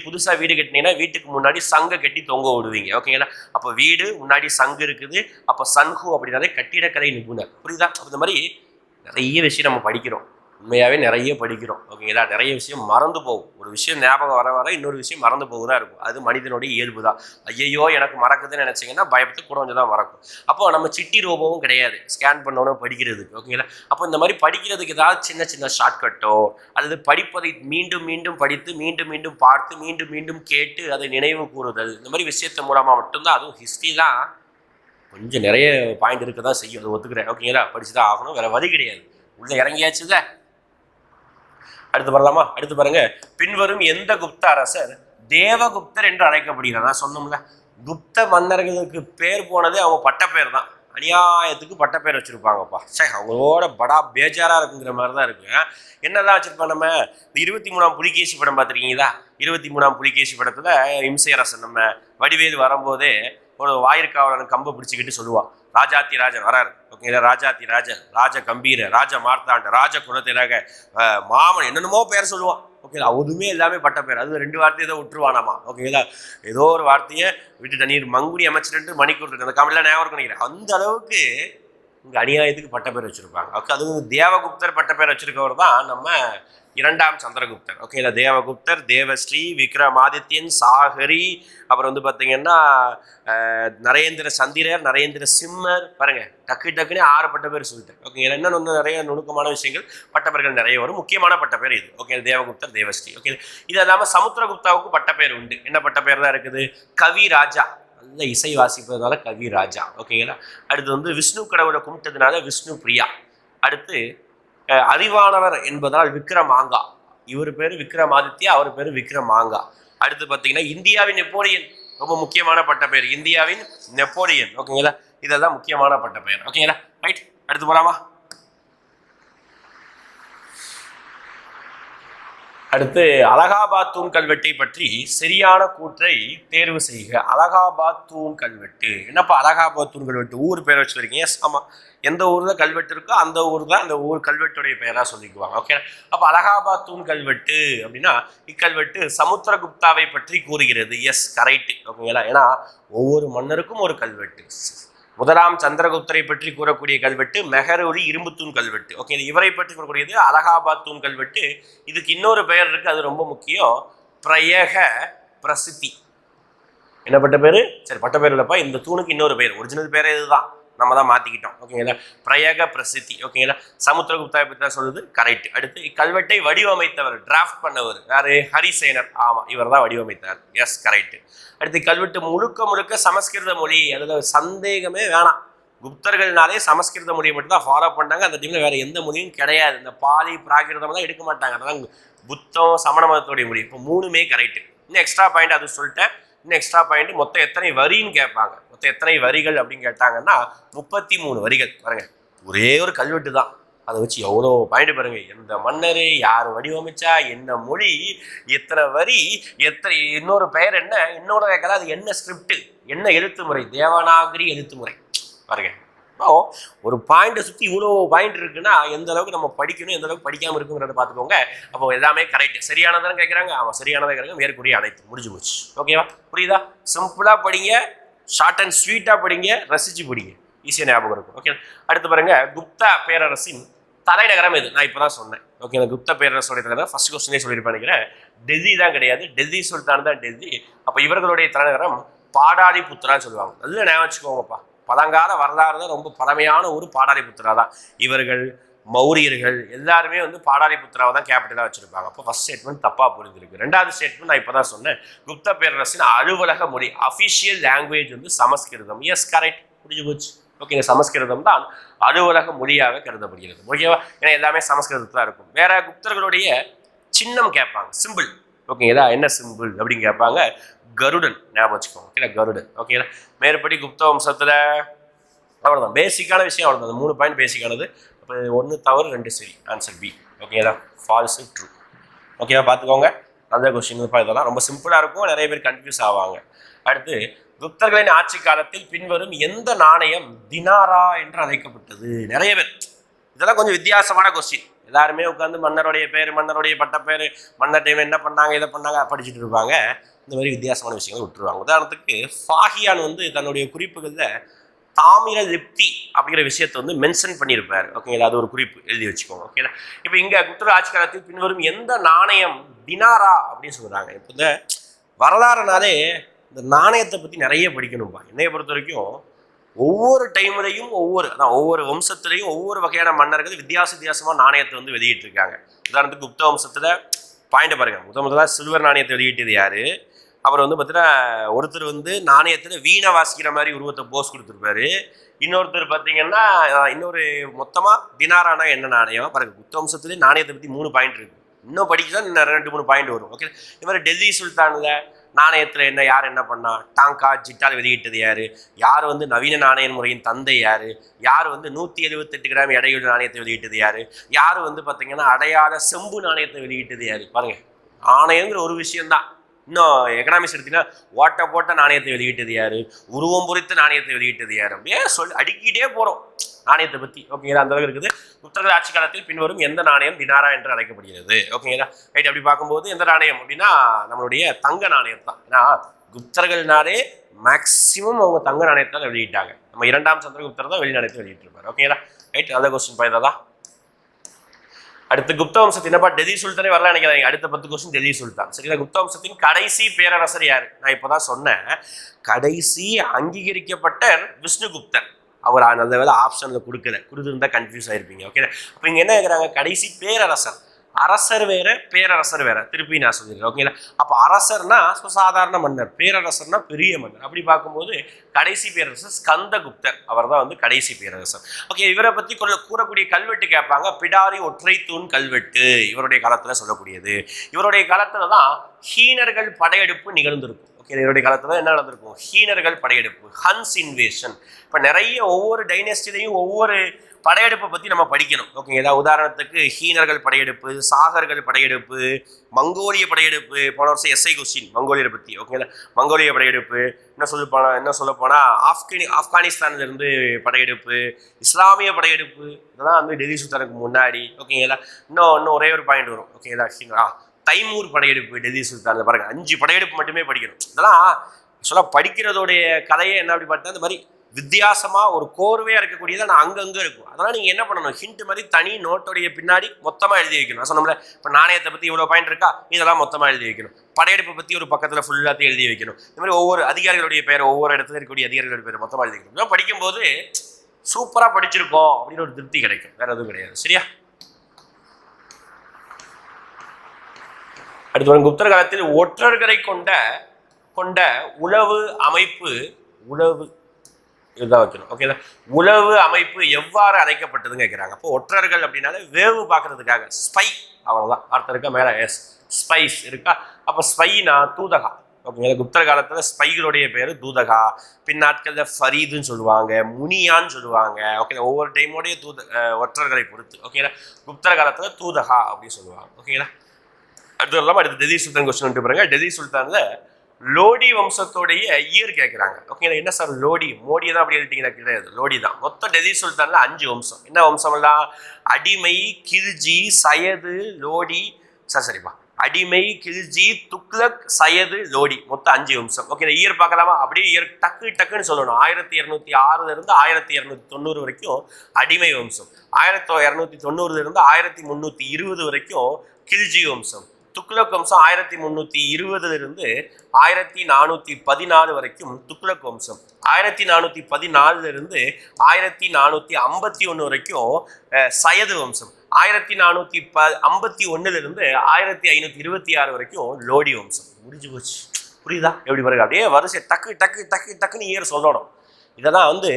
புதுசா வீடு கட்டினீங்கன்னா வீட்டுக்கு முன்னாடி சங்க கட்டி தொங்க விடுவீங்க ஓகேங்களா. அப்போ வீடு முன்னாடி சங்கு இருக்குது, அப்போ சன்ஹூ அப்படின்னாலே கட்டிடக்கலை நிபுணர், புரியுதா. இந்த மாதிரி நிறைய விஷயம் நம்ம படிக்கிறோம், உண்மையாகவே நிறைய படிக்கிறோம் ஓகேங்களா. நிறைய விஷயம் மறந்து போகும். ஒரு விஷயம் ஞாபகம் வர இன்னொரு விஷயம் மறந்து போகுதா இருக்கும். அது மனிதனுடைய இயல்பு தான். ஐயோ எனக்கு மறக்குதுன்னு நினச்சிங்கன்னா பயப்பட்டு கூட கொஞ்சம் தான் மறக்கும். அப்போ நம்ம சிட்டி ரோபோவும் கிடையாது ஸ்கேன் பண்ணோன்னு படிக்கிறதுக்கு ஓகேங்களா. அப்போ இந்த மாதிரி படிக்கிறதுக்கு ஏதாவது சின்ன சின்ன ஷார்ட்கட்டோ, அல்லது படிப்பதை மீண்டும் மீண்டும் படித்து மீண்டும் மீண்டும் பார்த்து மீண்டும் மீண்டும் கேட்டு அதை நினைவு கூறுதல், இந்த மாதிரி விஷயத்து மூலமாக மட்டும்தான். அதுவும் ஹிஸ்ட்ரிலாம் கொஞ்சம் நிறைய பாயிண்ட் இருக்க தான் செய்யும், அதை ஒத்துக்கிறேன் ஓகேங்களா. படிச்சு தான் ஆகணும், வேற வழி கிடையாது. உள்ள இறங்கியாச்சுல. அடுத்து வரலாமா, அடுத்து பாருங்க. பின்வரும் எந்த குப்த அரசர் தேவகுப்தர் என்று அழைக்கப்படுகிறார். நான் சொன்னோம்ல, குப்த மன்னர்களுக்கு பேர் போனதே அவங்க பட்ட பேர் தான். அநியாயத்துக்கு பட்டப்பேர் வச்சுருப்பாங்கப்பா. சரி, அவங்களோட படா பேஜாராக இருக்குங்கிற மாதிரி தான் இருக்கு. என்னதான் வச்சுருப்போம் நம்ம? இந்த 23ஆம் புலிகேசி படம் பார்த்துருக்கீங்களா? 23ஆம் புலிகேசி படத்தில் இம்சையரசன் நம்ம வடிவேலு வரும்போதே ஒரு வாயிற்காவலன் கம்பை பிடிச்சிக்கிட்டு சொல்லுவான், ராஜாத்தி ராஜன் வராரு. ஓகேங்களா? ராஜாத்தி ராஜன், ராஜ கம்பீர, ராஜ மார்த்தாண்ட, ராஜ குலத்திலக, மாமன், என்னென்னமோ பேர் சொல்லுவான். ஓகேங்களா? அதுவுமே எல்லாமே பட்ட பேர். அது 2 வார்த்தையை தான் விட்டுருவானாமா. ஓகேங்களா? ஏதோ ஒரு வார்த்தையை விட்டு தண்ணீர் மங்குடி அமைச்சிட்டு மணிக்கூர் இருக்கு. அந்த காமெடியில் ஞாபகம் நினைக்கிறேன். அந்த அளவுக்கு இங்கே அநியாயத்துக்கு பட்ட பேர் வச்சுருப்பாங்க. ஓகே, அதுவும் தேவகுப்தர் பட்ட பேர் வச்சிருக்கவர் தான் நம்ம 2ஆம் சந்திரகுப்தர். ஓகே, இல்லை தேவகுப்தர், தேவஸ்ரீ, விக்ரமாதித்யன், சாகரி, அப்புறம் வந்து பார்த்தீங்கன்னா நரேந்திர சந்திரர், நரேந்திர சிம்மர். பாருங்க, டக்குன்னு 6 பட்ட பேர் சொல்லிட்டேன். ஓகேங்களா? இன்னும் நிறைய நுணுக்கமான விஷயங்கள் பட்டப்பேர்கள் நிறைய வரும். முக்கியமான பட்ட பேர் இது. ஓகே, தேவகுப்தர், தேவஸ்ரீ. ஓகே, இது இல்லாமல் சமுத்திரகுப்தாவுக்கு பட்ட பேர் உண்டு. என்ன பட்ட பேர் தான் இருக்குது? கவி ராஜா. நல்ல இசை வாசிப்பதனால கவி ராஜா. ஓகேங்களா? அடுத்து வந்து விஷ்ணு கடவுளை கும்பிட்டதுனால விஷ்ணு பிரியா. அடுத்து அறிவானவர் என்பதால் விக்ரமாங்கா. இவர் பேர் விக்ரமாதித்யா, அவர் பேர் விக்ரமாங்கா. அடுத்து பார்த்தீங்கன்னா இந்தியாவின் நெப்போலியன், ரொம்ப முக்கியமான பட்ட பெயர், இந்தியாவின் நெப்போலியன். ஓகேங்களா? இதெல்லாம் முக்கியமான பட்ட பெயர். ஓகேங்களா? ரைட், அடுத்து போலாமா? அடுத்து அலகாபாத் தூண் கல்வெட்டை பற்றி சரியான கூற்றை தேர்வு செய்க. அலகாபாத் தூண் கல்வெட்டு. என்னப்பா அலகாபாத் தூண் கல்வெட்டு? ஊர் பேர் வச்சுருக்கீங்க. எஸ், ஆமாம். எந்த ஊர் தான் கல்வெட்டு இருக்கோ அந்த ஊர் தான் அந்த ஊர் கல்வெட்டுடைய பெயராக சொல்லிக்குவாங்க. ஓகே, அப்போ அலகாபாத் தூண் கல்வெட்டு அப்படின்னா இக்கல்வெட்டு சமுத்திரகுப்தாவை பற்றி கூறுகிறது. Yes, correct. ஓகேங்களா? ஏன்னா ஒவ்வொரு மன்னருக்கும் ஒரு கல்வெட்டு. முதலாம் சந்திரகுப்தரை பற்றி கூறக்கூடிய கல்வெட்டு மெஹரொலி இரும்புத்தூண் கல்வெட்டு. ஓகே, இவரை பற்றி கூறக்கூடியது அலகாபாத் தூண் கல்வெட்டு. இதுக்கு இன்னொரு பெயர் இருக்கு, அது ரொம்ப முக்கியம். பிரயக பிரசித்தி. என்ன பட்ட பேரு? சரி, பட்ட பேர் இல்லப்பா, இந்த தூணுக்கு இன்னொரு பெயர். ஒரிஜினல் பேரே இதுதான், நம்ம தான் மாற்றிக்கிட்டோம். ஓகேங்களா? பிரயக பிரசித்தி. ஓகேங்களா? சமுத்திரகுப்தாவை பற்றி தான் சொல்லுது. கரெக்ட். அடுத்து இக்கல்வெட்டை வடிவமைத்தவர், டிராஃப்ட் பண்ணவர் யாரு? ஹரிசேனர். ஆமாம், இவர் தான் வடிவமைத்தார். S, correct. அடுத்து கல்வெட்டு முழுக்க சமஸ்கிருத மொழி. அதில் சந்தேகமே வேணாம். குப்தர்கள்னாலே சமஸ்கிருத மொழியை மட்டும் தான் ஃபாலோ பண்ணாங்க. அந்த டைமில் வேறு எந்த மொழியும் கிடையாது. இந்த பாலி பிராகிருதம் தான் எடுக்க மாட்டாங்க. அதெல்லாம் புத்தம் சமண மதத்துடைய மொழி. இப்போ 3மே கரெக்ட். இன்னும் எக்ஸ்ட்ரா பாயிண்ட் அது சொல்லிட்டேன். இன்னும் எக்ஸ்ட்ரா பாயிண்ட் மொத்தம் எத்தனை வரின்னு கேட்பாங்க. மொத்தம் எத்தனை வரிகள் அப்படின்னு கேட்டாங்கன்னா 33 வரிகள். பாருங்க, ஒரே ஒரு கல்வெட்டு தான், அதை வச்சு எவ்வளோ பாயிண்ட் பாருங்க. எந்த மன்னர், யார் வடிவமைச்சா, என்ன மொழி, எத்தனை வரி, எத்தனை, இன்னொரு பெயர் என்ன, இன்னொரு கேட்கலாம் அது என்ன ஸ்கிரிப்ட், என்ன எழுத்து முறை, தேவநாகரி எழுத்து முறை. பாருங்க, ஒரு பாயிண்டை சுற்றி இவ்வளோ பாயிண்ட் இருக்குன்னா எந்த அளவுக்கு நம்ம படிக்கணும், எந்த அளவுக்கு படிக்காமல் இருக்குங்கிறத பார்த்துக்கோங்க. அப்போ எல்லாமே கரெக்ட். சரியானதானு கேட்குறாங்க. அவன் சரியானதை கேட்குறாங்க. மேற்கூறிய அனைத்து முடிஞ்சு போச்சு. ஓகேவா? புரியுதா? சிம்பிளாக படிங்க, ஷார்ட் அண்ட் ஸ்வீட்டாக படிங்க, ரசிச்சு படிங்க, ஈஸியாக ஞாபகம் இருக்கும். ஓகே, அடுத்து பாருங்க, குப்தா பேரரசின் தலைநகரம் எது? நான் இப்போ தான் சொன்னேன். ஓகே, இந்த குப்த பேரரசுடைய தலைநகரம் ஃபர்ஸ்ட் கொஸ்டினே சொல்லியிருப்பேன் நினைக்கிறேன். டெல்லி தான் கிடையாது, டெல்லி சுல்தான் தான் டெல்லி. அப்போ இவர்களுடைய தலைநகரம் பாடாலிபுத்திரான்னு சொல்லுவாங்க. நல்லா ஞாபகம் வச்சுக்கோங்கப்பா. பழங்கால வரலாறு தான் ரொம்ப பழமையான ஒரு பாடாலிபுத்திரா தான். இவர்கள் மௌரியர்கள் எல்லாருமே வந்து பாடாலிபுத்திராவை தான் கேபிட்டலாக வச்சிருப்பாங்க. அப்போ ஃபர்ஸ்ட் ஸ்டேட்மெண்ட் தப்பாக புரிஞ்சிருக்கு. 2வது ஸ்டேட்மெண்ட் நான் இப்போ தான் சொன்னேன். குப்த பேரரசின் அலுவலக மொழி, அஃபிஷியல் லாங்குவேஜ் வந்து சமஸ்கிருதம். S, correct. புரிஞ்சு போச்சு. ஓகே, இந்த சமஸ்கிருதம் தான் அலுவலக மொழியாக கருதப்படுகிறது. ஓகேவா? ஏன்னா எல்லாமே சமஸ்கிருதத்தில் தான் இருக்கும். வேற குப்தர்களுடைய சின்னம் கேட்பாங்க, சிம்பிள். ஓகேங்களா? என்ன சிம்பிள் அப்படின்னு கேட்பாங்க. கருடன். ஞாபகம் வச்சுக்கோங்க. ஓகேங்களா? கருடன். ஓகேங்களா? மேற்படி குப்த வம்சத்தில் அவ்வளோதான், பேசிக்கான விஷயம் அவ்வளோதான். அந்த 3 பாயிண்ட் பேசிக்கானது. இப்போ 1 தவறு 2 சரி. Answer B. ஓகேங்களா? False true. ஓகேவா? பார்த்துக்கோங்க. நல்ல கொஸ்டின் இருப்பா. இதெல்லாம் ரொம்ப சிம்பிளாக இருக்கும், நிறைய பேர் கன்ஃபியூஸ் ஆவாங்க. அடுத்து, குப்தர்களின் ஆட்சி காலத்தில் பின்வரும் எந்த நாணயம் தினாரா என்று அழைக்கப்பட்டது? நிறைய பேர் இதெல்லாம் கொஞ்சம் வித்தியாசமான கொஸ்டின். எல்லாருமே உட்காந்து மன்னருடைய பேர், மன்னருடைய பட்ட பேர், மன்னர் டைம் என்ன பண்ணாங்க, இதை பண்ணாங்க படிச்சுட்டு இருப்பாங்க. இந்த மாதிரி வித்தியாசமான விஷயங்களை விட்டுருவாங்க. உதாரணத்துக்கு ஃபாஹியான் வந்து தன்னுடைய குறிப்புகளில் தாமிர லிப்தி அப்படிங்கிற விஷயத்தை வந்து மென்ஷன் பண்ணியிருப்பார். ஓகேங்களா? அது ஒரு குறிப்பு எழுதி வச்சுக்கோங்க. ஓகேங்களா? இப்போ இங்கே குப்தர் ஆட்சி காலத்தில் பின்வரும் எந்த நாணயம் தினாரா அப்படின்னு சொல்கிறாங்க. இப்போ இந்த வரலாறுனாலே இந்த நாணயத்தை பற்றி நிறைய படிக்கணும்பா. என்னையை பொறுத்த வரைக்கும் ஒவ்வொரு டைம்லையும் ஒவ்வொரு வம்சத்துலையும் ஒவ்வொரு வகையான மன்னர்கள் வித்தியாசமாக நாணயத்தை வந்து வெளியிட்டிருக்காங்க. உதாரணத்துக்கு குப்த வம்சத்தில் பாயிண்ட் பாருங்க. முதலாக சில்வர் நாணயத்தை வெளியிட்டது யாரு? அப்புறம் வந்து பார்த்தீங்கன்னா ஒருத்தர் வந்து நாணயத்தில் வீணை வாசிக்கிற மாதிரி உருவத்தை போஸ் கொடுத்துருப்பாரு. இன்னொருத்தர் பார்த்தீங்கன்னா இன்னொரு மொத்தமாக தினாரானா என்ன நாணயம் பாருங்க. குப்த வம்சத்துலேயே நாணயத்தை பற்றி 3 பாயிண்ட் இருக்குது. இன்னும் படிக்கலாம், இன்னும் 2-3 பாயிண்ட் வரும். ஓகே, இது மாதிரி டெல்லி சுல்தானில் நாணயத்தில் என்ன யார் என்ன பண்ணா, டாங்கா ஜிட்டால் வெளியிட்டது யார், யார் வந்து நவீன நாணய முறையின் தந்தை யார், யார் வந்து 178 கிராம் எடையுள்ள நாணயத்தை வெளியிட்டது யார், யார் வந்து பார்த்தீங்கன்னா அடையாள செம்பு நாணயத்தை வெளியிட்டது யார். பாருங்கள், நாணயங்கிற ஒரு விஷயம்தான். இன்னும் எக்கனாமிக்ஸ் எடுத்தீங்கன்னா ஓட்ட போட்ட நாணயத்தை வெளியிட்டது யார், உருவம் பொறித்த நாணயத்தை வெளியிட்டது யார், அப்படியே அடுக்கிட்டே போகிறோம் நாணயத்தை பற்றி. ஓகேங்களா, அந்த அளவுக்கு இருக்குது. குப்தர்கள் ஆட்சி காலத்தில் பின்வரும் எந்த நாணயம் தினாரா என்று அழைக்கப்படுகிறது. ஓகேங்களா, ரைட். அப்படி பார்க்கும்போது எந்த நாணயம் அப்படின்னா நம்மளுடைய தங்க நாணயம் தான். ஏன்னா குப்தர்கள்னாலே மேக்சிமம் அவங்க தங்க நாணயத்தால் வெளியிட்டாங்க. நம்ம 2ஆம் சந்திரகுப்தர் தான் வெளி நாணயத்தை வெளியிட்டிருப்பார். ஓகேங்களா, ரைட். அந்த கொஸ்டின் பயதான். அடுத்து குப்த வம்சத்தினப்பா டெல்லி சுல்தானே வரலாம் நினைக்கிறாங்க. அடுத்த 10 கொஸ்டின் டெல்லி சுல்தான். சரிங்களா, குப்த வம்சத்தின் கடைசி பேரரசர் யார்? நான் இப்போதான் சொன்னேன், கடைசி அங்கீகரிக்கப்பட்ட விஷ்ணுகுப்தர். அவர் நல்ல வேலை ஆப்ஷனில் கொடுத்துருந்தா கன்ஃபியூஸ் ஆயிருப்பீங்க. ஓகே, இப்போ இங்கே என்ன கேட்குறாங்க, கடைசி பேரரசர். அரசர் வேற, பேரரசர் வேற. திருப்பி நான் சொல்லிடுறேன். ஓகேங்களா, அப்போ அரசர்னா சாதாரண மன்னர், பேரரசர்னா பெரிய மன்னர். அப்படி பார்க்கும்போது கடைசி பேரரசர் ஸ்கந்தகுப்தர், அவர் தான் வந்து கடைசி பேரரசர். ஓகே, இவரை பற்றி கூறக்கூடிய கல்வெட்டு கேட்பாங்க. பிடாரி ஒற்றை தூண் கல்வெட்டு இவருடைய காலத்தில் சொல்லக்கூடியது. இவருடைய காலத்தில் தான் ஹீனர்கள் படையெடுப்பு நிகழ்ந்திருக்கும். இவருடைய காலத்துல என்ன நடந்திருக்கும், ஹீனர்கள் படையெடுப்பு, ஹன்ஸ் இன்வேஷன். இப்போ நிறைய ஒவ்வொரு டைனஸ்டிலையும் ஒவ்வொரு படையெடுப்பை பற்றி நம்ம படிக்கணும். ஓகேங்களா, உதாரணத்துக்கு ஹீனர்கள் படையெடுப்பு, சாகர்கள் படையெடுப்பு, மங்கோலிய படையெடுப்பு. போன வருஷம் எஸ்ஐ கொஸ்டின் மங்கோலியரை பற்றி. ஓகேங்களா, மங்கோலிய படையெடுப்பு. என்ன சொல்ல போனால் ஆப்கானிஸ்தான்லேருந்து படையெடுப்பு, இஸ்லாமிய படையெடுப்பு. இதெல்லாம் வந்து டெல்லி சுல்தானுக்கு முன்னாடி. ஓகேங்களா, இன்னும் ஒரே ஒரு பாயிண்ட் வரும். ஓகேங்களா, தைமூர் படையெடுப்பு டெல்லி சுல்தான். பாருங்க, 5 படையெடுப்பு மட்டுமே படிக்கணும். இதெல்லாம் ஆக்சுவலாக படிக்கிறதோடைய கதையை என்ன அப்படி பார்த்தா இந்த மாதிரி வித்தியாசமாக ஒரு கோர்வையாக இருக்கக்கூடியதை நான் அங்கங்கே இருக்கும். அதனால் நீங்கள் என்ன பண்ணணும், ஹிண்ட் மாதிரி தனி நோட்டோடைய பின்னாடி மொத்தமாக எழுதி வைக்கணும். நான் சொன்னோம்ல, இப்போ நாணயத்தை பற்றி இவ்வளோ பாயிண்ட் இருக்கா, இதெல்லாம் மொத்தமாக எழுதி வைக்கணும். படையெடுப்பை பற்றி ஒரு பக்கத்தில் ஃபுல்லாத்தையும் எழுதி வைக்கணும். இந்த மாதிரி ஒவ்வொரு அதிகாரிகளுடைய பேர், ஒவ்வொரு இடத்துல இருக்கக்கூடிய அதிகாரிகளுடைய பேர் மொத்தமாக எழுதி வைக்கணும். படிக்கும்போது சூப்பராக படிச்சிருக்கோம் அப்படின்னு ஒரு திருப்தி கிடைக்கும். வேறு எதுவும் கிடையாது. சரியா, அடுத்து குப்தர் காலத்தில் ஒற்றர்களை கொண்ட உளவு அமைப்பு, உளவு இதுதான் வைக்கணும். ஓகேங்களா, உளவு அமைப்பு எவ்வாறு அழைக்கப்பட்டதுன்னு கேட்குறாங்க. அப்போ ஒற்றர்கள் அப்படின்னாலே வேவு பார்க்கறதுக்காக ஸ்பை, அவ்வளோதான். அர்த்தம் இருக்கா மேலே? எஸ், ஸ்பைஸ் இருக்கா. அப்போ ஸ்பைனா தூதகா. ஓகேங்களா, குப்தர் காலத்தில் ஸ்பைகளுடைய பேர் தூதகா. பின்னாட்களில் ஃபரீதுன்னு சொல்லுவாங்க, முனியான்னு சொல்லுவாங்க. ஓகேங்களா, ஒவ்வொரு டைமோடைய ஒற்றர்களை பொறுத்து. ஓகேங்களா, குப்தர் காலத்தில் தூதகா அப்படின்னு சொல்லுவாங்க. ஓகேங்களா, அடுத்து இல்லாமல் அடுத்து டெல்லி சுல்தான் கொஸ்டின் பாருங்க. டெல்லி சுல்தான்ல லோடி வம்சத்தோடைய இயர் கேட்குறாங்க. ஓகேங்களா, என்ன சார் லோடி, மோடியை தான் அப்படி எழுதிட்டீங்கன்னா கிடையாது, லோடி தான். மொத்தம் டெல்லி சுல்தான்ல 5 வம்சம். என்ன வம்சம்லாம்? அடிமை, கில்ஜி, சையது, லோடி. சரிப்பா, அடிமை, கில்ஜி, துக்ளக், சையது, லோடி. மொத்தம் 5 வம்சம். ஓகே, இயர் பார்க்கலாமா? அப்படியே இயர் டக்குன்னு சொல்லணும். 1206 1290 வரைக்கும் அடிமை வம்சம். 1290 1320 வரைக்கும் கில்ஜி வம்சம். துக்ளக் வம்சம் 1320 1414 வரைக்கும் துக்ளக் வம்சம். 1414 1451 வரைக்கும் சையது வம்சம். 1451 1526 வரைக்கும் லோடி வம்சம். முடிஞ்சு போச்சு. புரியுதா? எப்படி பாருங்க, அப்படியே வரிசை டக்குன்னு இயர் சொல்லணும். இதெல்லாம் வந்து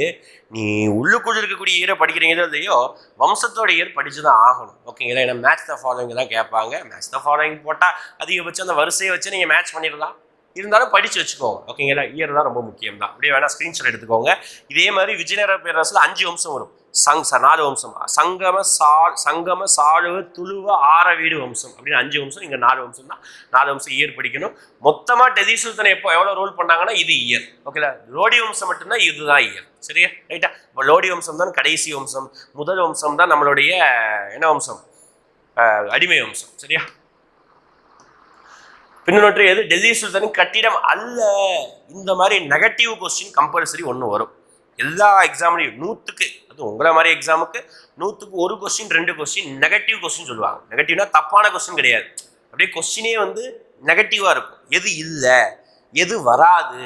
நீ உள்ளுக்குள்ள இருக்கக்கூடிய இயரை படிக்கிறீங்களோ இல்லையோ, வம்சத்தோட இயர் படிச்சு தான் ஆகணும். ஓகேங்களா, ஏன்னா மேட்ச் த ஃபாலோயிங் தான் கேட்பாங்க. மேட்ச் த ஃபாலோயிங் போட்டால் அதிகபட்சம் அந்த வரிசையை வச்சு நீங்கள் மேட்ச் பண்ணிடலாம். இருந்தாலும் படித்து வச்சுக்கோங்க. ஓகேங்களா, இயர் தான் ரொம்ப முக்கியம் தான். அப்படியே வேணால் ஸ்க்ரீன்ஷாட் எடுத்துக்கோங்க. இதே மாதிரி விஜயநகர பேரரசில் 5 வம்சம் வரும். 4 வம்சம். சங்கம சாளுவ துளுவ ஆரவீடு வம்சம் அப்படின்னு 5 வம்சம். இங்கே 4 வம்சம் தான். 4 வம்சம் இயர் படிக்கணும். மொத்தமாக டெல்லி சுல்தான் எவ்வளோ ரோல் பண்ணாங்கன்னா இது இயர். ஓகேங்களா, லோடி வம்சம் மட்டும்தான் இதுதான் இயர். சரியா, ரைட்டா? இப்போ லோடி வம்சம் தான் கடைசி வம்சம். முதல் வம்சம் தான் நம்மளுடைய என்ன வம்சம்? அடிமை வம்சம். சரியா, பின்னொன்று எது? டெல்லி சுல்தானின் கட்டிடம் அல்ல. இந்த மாதிரி நெகட்டிவ் கொஸ்டின் கம்பல்சரி ஒன்று வரும் எல்லா எக்ஸாம்லையும். 100க்கு, அது உங்களை மாதிரி எக்ஸாமுக்கு 100க்கு 1 கொஸ்டின் 2 கொஸ்டின் நெகட்டிவ் கொஸ்டின் சொல்லுவாங்க. நெகட்டிவ்னா தப்பான கொஸ்டின் கிடையாது, அப்படியே கொஸ்டினே வந்து நெகட்டிவாக இருக்கும். எது இல்லை, எது வராது,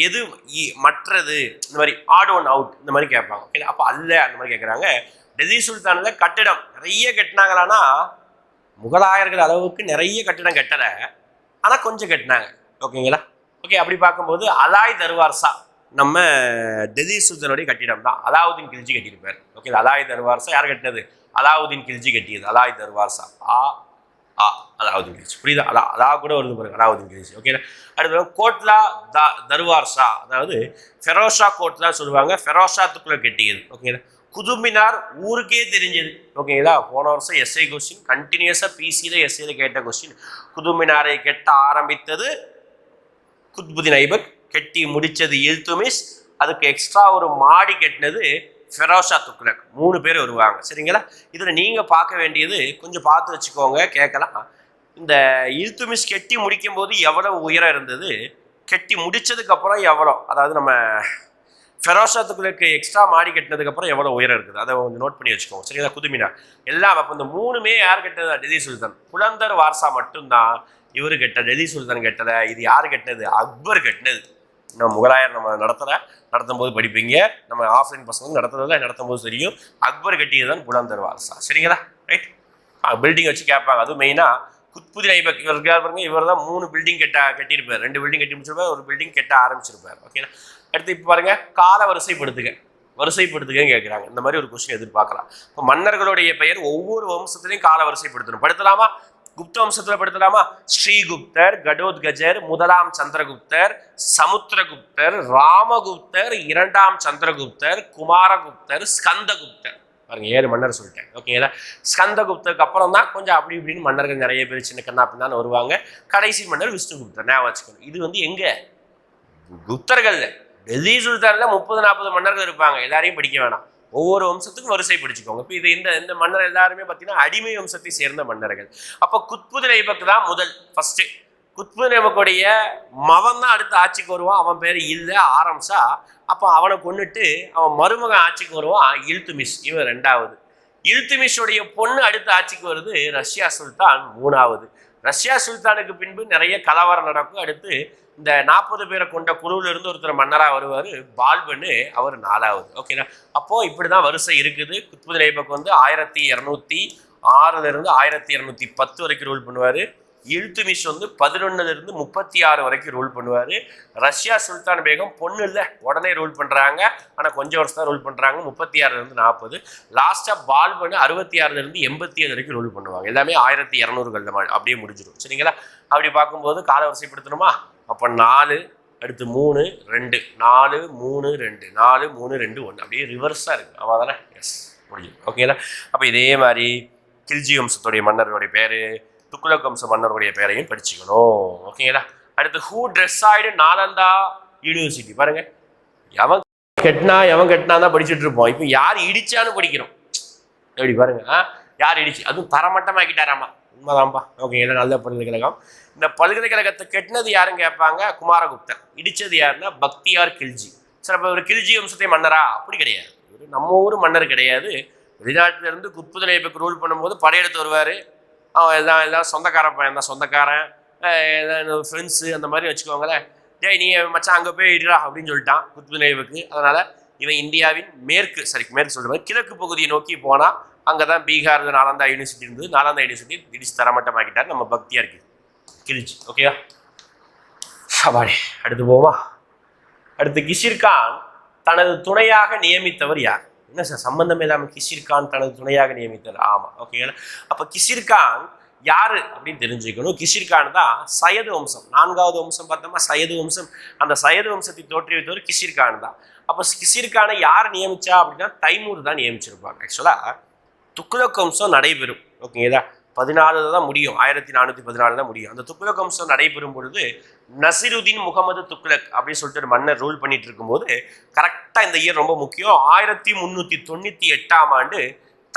எது மற்றது, இந்த மாதிரி ஆட் ஒன் அவுட் இந்த மாதிரி கேட்பாங்க. ஓகே, அப்போ அல்ல அந்த மாதிரி கேட்குறாங்க. டெல்லி சுல்தானில் கட்டிடம் நிறைய கட்டினாங்களான்னா முகலாயர்கள் அளவுக்கு நிறைய கட்டிடம் கட்டலை, ஆனால் கொஞ்சம் கட்டினாங்க. ஓகேங்களா, ஓகே. அப்படி பார்க்கும்போது அலாய் தர்வார்சா நம்ம டெல்லி சுல்தானுடைய கட்டிடம் தான். அலாவுதீன் கில்ஜி கட்டியிருப்பார். ஓகே, அலாய் தர்வார்சா யார் கட்டினது? அலாவுதீன் கில்ஜி கட்டியது. அலாய் தர்வார்சா ஆ அலாவுதீன் கில்ஜி. புரியுதா? அதா கூட வருது பாருங்க, அலாவுதீன் கில்ஜி. ஓகே. அடுத்து கோட்லா தர்வார் ஷா, அதாவது ஃபெரோஷா கோட்லா சொல்லுவாங்க. ஃபெரோஷா துக்ளக் கட்டியது. ஓகேங்களா. குதுமினார் ஊருக்கே தெரிஞ்சது. ஓகேங்களா. போன வருஷம் எஸ்ஐ கொஸ்டின் கண்டினியூஸா பிசியில எஸ்ஐல கேட்ட கொஸ்டின். குதுமினாரை கெட்ட ஆரம்பித்தது குத்புதீன் ஐபக், கெட்டி முடிச்சது இல்துமிஷ், அதுக்கு எக்ஸ்ட்ரா ஒரு மாடி கட்டினது ஃபெரோஷா துக்ளக். 3 பேர் வருவாங்க. சரிங்களா. இதில் நீங்கள் பார்க்க வேண்டியது கொஞ்சம் பார்த்து வச்சுக்கோங்க, கேட்கலாம். இந்த இல்துமிஷ் கெட்டி முடிக்கும் போது எவ்வளவு உயரம் இருந்தது, கெட்டி முடிச்சதுக்கு அப்புறம் எவ்வளோ, அதாவது நம்ம ஃபெரோஷா துக்ளக்கு எக்ஸ்ட்ரா மாடி கட்டினதுக்கப்புறம் எவ்வளோ உயரம் இருக்குது, அதை கொஞ்சம் நோட் பண்ணி வச்சுக்கோங்க. சரிங்களா. குதுமினார் எல்லாம். அப்போ இந்த 3மே யார் கெட்டது? டெல்லி சுல்தான். புலந்தர் வார்சா மட்டும்தான் இவர் கெட்ட, டெல்லி சுல்தான் கெட்டதை. இது யார் கெட்டது? அக்பர் கெட்டினது. நம்ம முகலாயர் நம்ம நடத்தும் போது படிப்பீங்க, நம்ம ஆஃப்லைன் பசங்க நடத்தும் போது தெரியும். அக்பர் கட்டியது தான் புலந்தர் வார்சா. சரிங்களா. ரைட். பில்டிங் வச்சு கேட்பாங்க. அதுவும் மெயினாக குத்புதீன் ஐபக் இவர் பாருங்க, இவர் தான் 3 பில்டிங் கட்டியிருப்பார். 2 பில்டிங் கட்டி முடிச்சிருப்பார், ஒரு பில்டிங் கட்ட ஆரம்பிச்சிருப்பார். ஓகேனா. அடுத்து இப்போ பாருங்க, கால வரிசைப்படுத்துகன்னு கேட்குறாங்க. இந்த மாதிரி ஒரு கொஸ்டின் எதிர்பார்க்கலாம். இப்போ மன்னர்களுடைய பெயர் ஒவ்வொரு வம்சத்திலையும் கால வரிசைப்படுத்தணும். படுத்தலாமா? குப்த வம்சத்தில் படுத்தலாமா? ஸ்ரீகுப்தர், கடோத்கஜர், முதலாம் சந்திரகுப்தர், சமுத்திரகுப்தர், ராமகுப்தர், 2ஆம் சந்திரகுப்தர், குமாரகுப்தர், ஸ்கந்தகுப்தர். பாருங்க, 7 மன்னர் சொல்லிட்டேன். ஓகேங்களா. ஸ்கந்தகுப்தருக்கு அப்புறம் தான் கொஞ்சம் அப்படி இப்படின்னு மன்னர்கள் நிறைய பேர் சின்ன கண்ணா பின்னான்னு வருவாங்க. கடைசி மன்னர் விஷ்ணுகுப்தர். ஞாபகம் வச்சுக்கணும். இது வந்து எங்க? குப்தர்கள். டெல்லி சுல்தான்ல 30-40 மன்னர்கள் இருப்பாங்க. எல்லாரையும் படிக்க வேணாம், ஒவ்வொரு வம்சத்துக்கும் வரிசை படிச்சுக்கோங்க. இப்போ இது இந்த மன்னர் எல்லாருமே பார்த்தீங்கன்னா அடிமை வம்சத்தை சேர்ந்த மன்னர்கள். அப்போ குத்புதீன் ஐபக் தான் முதல் ஃபர்ஸ்ட். குத்புதீன் ஐபக்குடைய மகன் தான் அடுத்து ஆட்சிக்கு வருவான். அவன் பேர் இல்லை ஆரம்சா. அப்போ அவனை கொண்டுட்டு அவன் மருமகன் ஆட்சிக்கு வருவான், இல்துமிஷ். இவன் 2வது. இல்துமிஷுடைய பொண்ணு அடுத்து ஆட்சிக்கு வருது, ரஷ்யா சுல்தான் 3வது. ரஷ்யா சுல்தானுக்கு பின்பு நிறைய கலவரம் நடக்கும். அடுத்து இந்த 40 பேரை கொண்ட குழுவில் இருந்து ஒருத்தர் மன்னராக வருவார், பால்பனு. அவர் 4வது. ஓகேனா. அப்போ இப்படிதான் வரிசை இருக்குது. குத்புதீன் ஐபக் வந்து 1206 இருந்து 1210 வரைக்கும் ரூல் பண்ணுவார். இல்துமிஷ் வந்து 11 இருந்து 36 வரைக்கும் ரூல் பண்ணுவார். ரஷ்யா சுல்தான் பேகம் பொண்ணு இல்லை, உடனே ரூல் பண்ணுறாங்க. ஆனால் கொஞ்சம் வருஷம் தான் ரூல் பண்ணுறாங்க, 36 இருந்து 40. லாஸ்ட்டாக பால்பனு 66 இருந்து 87 வரைக்கும் ரூல் பண்ணுவாங்க. எல்லாமே 1200 அப்படியே முடிஞ்சிடும். சரிங்களா. அப்படி பார்க்கும்போது கால வரிசைப்படுத்தணுமா? அப்போ 4, அடுத்து 3, 2, 4, 3, 2, 4, 3, 2, 1 அப்படியே ரிவர்ஸாக இருக்குது. அவள் தானே? எஸ், முடியும். ஓகேங்களா. அப்போ இதே மாதிரி கில்ஜி வம்சத்துடைய மன்னர்களுடைய பேர், துக்ளக் வம்ச மன்னருடைய பேரையும் படிச்சுக்கணும். ஓகேங்களா. அடுத்து ஹூ ட்ரெஸ்ஸாய்டு நாலந்தா யூனிவர்சிட்டி. பாருங்க, எவன் கெட்டினா தான் படிச்சுட்டு இருப்போம். இப்போ யார் இடிச்சான்னு படிக்கிறோம். எப்படி பாருங்க, யார் இடிச்சு, அதுவும் தரமட்டமாக்கிட்டாராமா. உண்மைதான்ப்பா. ஓகேங்களா. நல்ல பல்கலைக்கழகம். இந்த பல்கலைக்கழகத்தை கெட்டினது யாருன்னு கேட்பாங்க, குமாரகுப்தர். இடிச்சது யாருன்னா பக்தியார் கில்ஜி. சரி, அப்போ ஒரு கில்ஜி வம்சத்தை மன்னரா? அப்படி கிடையாது. நம்ம ஊர் மன்னர் கிடையாது. வெளிநாட்டிலிருந்து குத்புதீன் ஐபக் ரூல் பண்ணும்போது படையெடுத்து வருவார். அவன் எல்லாம் சொந்தக்காரன் பையன் தான், சொந்தக்காரன் ஃப்ரெண்ட்ஸு அந்த மாதிரி வச்சுக்கோங்களேன். டேய் நீ மச்சான் அங்கே போய் இடுறா அப்படின்னு சொல்லிட்டான் குத்புதீன் ஐபக்கு. அதனால் இவன் இந்தியாவின் மேற்கு சொல்கிற மாதிரி கிழக்கு பகுதியை நோக்கி போனால் அங்கே தான் பீகார் நாலந்தா யூனிவர்சிட்டி இருந்தது. நாலந்தா யூனிவர்சிட்டி இடிச்சு தரமட்டமாக்கிட்டார் நம்ம பக்தியாக இருக்குது கிழிச்சு. ஓகேவா. சவாடி. அடுத்து போவா. அடுத்து கிஷிர்கான் தனது துணையாக நியமித்தவர் யார்? என்ன சார் சம்பந்தம் இல்லாமல் கிஷிர்கான் தனது துணையாக நியமித்தவர்? ஆமாம். ஓகேங்களா. அப்போ கிஷிர்கான் யாரு அப்படின்னு தெரிஞ்சுக்கணும். கிஷிர்கான் தான் சையது வம்சம், 4வது வம்சம் பார்த்தோமா, சையது வம்சம். அந்த சையது வம்சத்தை தோற்றுவித்தவர் கிஷிர்கான் தான். அப்போ கிஷிர்கானை யார் நியமிச்சா அப்படின்னா தைமூர் தான் நியமிச்சிருப்பாங்க. ஆக்சுவலாக துக்ளக் வம்சம் நடைபெறும். ஓகேங்களா. 14 தான் முடியும், 1414 தான் முடியும். அந்த துக்ளக் வம்சம் நடைபெறும் பொழுது நசிருதீன் முகமது துக்ளக் அப்படின்னு சொல்லிட்டு ஒரு மன்னர் ரூல் பண்ணிட்டு இருக்கும்போது, கரெக்டாக இந்த இயர் ரொம்ப முக்கியம், 1398ஆம் ஆண்டு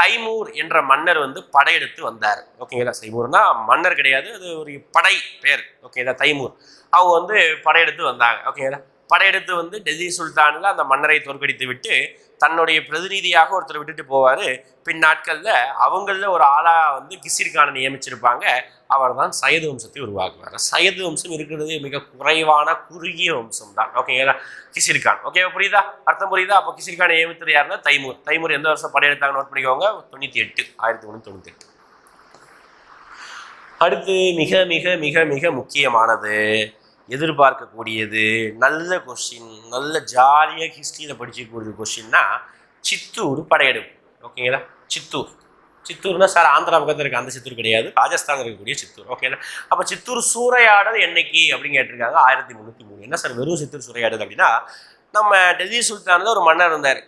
தைமூர் என்ற மன்னர் வந்து படையெடுத்து வந்தார். ஓகேங்களா. தைமூர்னா மன்னர் கிடையாது, அது ஒரு படை பேர். ஓகேங்களா. தைமூர் அவங்க வந்து படையெடுத்து வந்தாங்க. ஓகேங்களா. படையெடுத்து வந்து டெல்லி சுல்தானில் அந்த மன்னரை தோற்கடித்து விட்டு தன்னுடைய பிரதிநிதியாக ஒருத்தர் விட்டுட்டு போவார். பின் நாட்களில் அவங்களில் ஒரு ஆளாக வந்து கிஷிர்கானை நியமிச்சிருப்பாங்க. அவர் தான் சையது வம்சத்தை உருவாக்குவார். சையது வம்சம் இருக்கிறது மிக குறைவான குறுகிய வம்சம் தான். ஓகேங்களா. கிஷிர்கான். ஓகே, புரியுதா? அர்த்தம் புரியுதா? அப்போ கிஷிர்கானை நியமித்தது யாருன்னா தைமூர். தைமூர் எந்த வருஷம் படையெடுத்தாங்க நோட் பண்ணிக்கோங்க, 98, 1398. அடுத்து மிக மிக மிக மிக முக்கியமானது, எதிர்பார்க்கக்கூடியது, நல்ல கொஸ்டின், நல்ல ஜாலியாக ஹிஸ்ட்ரியில் படிக்கக்கூடிய கொஸ்டின்னா சித்தூர் படையெடுப்பு. ஓகேங்களா. சித்தூர் சித்தூர்னா சார் ஆந்திரா பக்கத்தில் இருக்க அந்த சித்தூர் கிடையாது, ராஜஸ்தான் இருக்கக்கூடிய சித்தூர். ஓகேங்களா? அப்போ சித்தூர் சூறையாடல் என்னைக்கு அப்படின்னு கேட்டிருக்காங்க. 1303. என்ன சார் வெறும் சித்தூர் சூறையாடல் அப்படின்னா, நம்ம டெல்லி சுல்தானில் ஒரு மன்னர் இருந்தார்,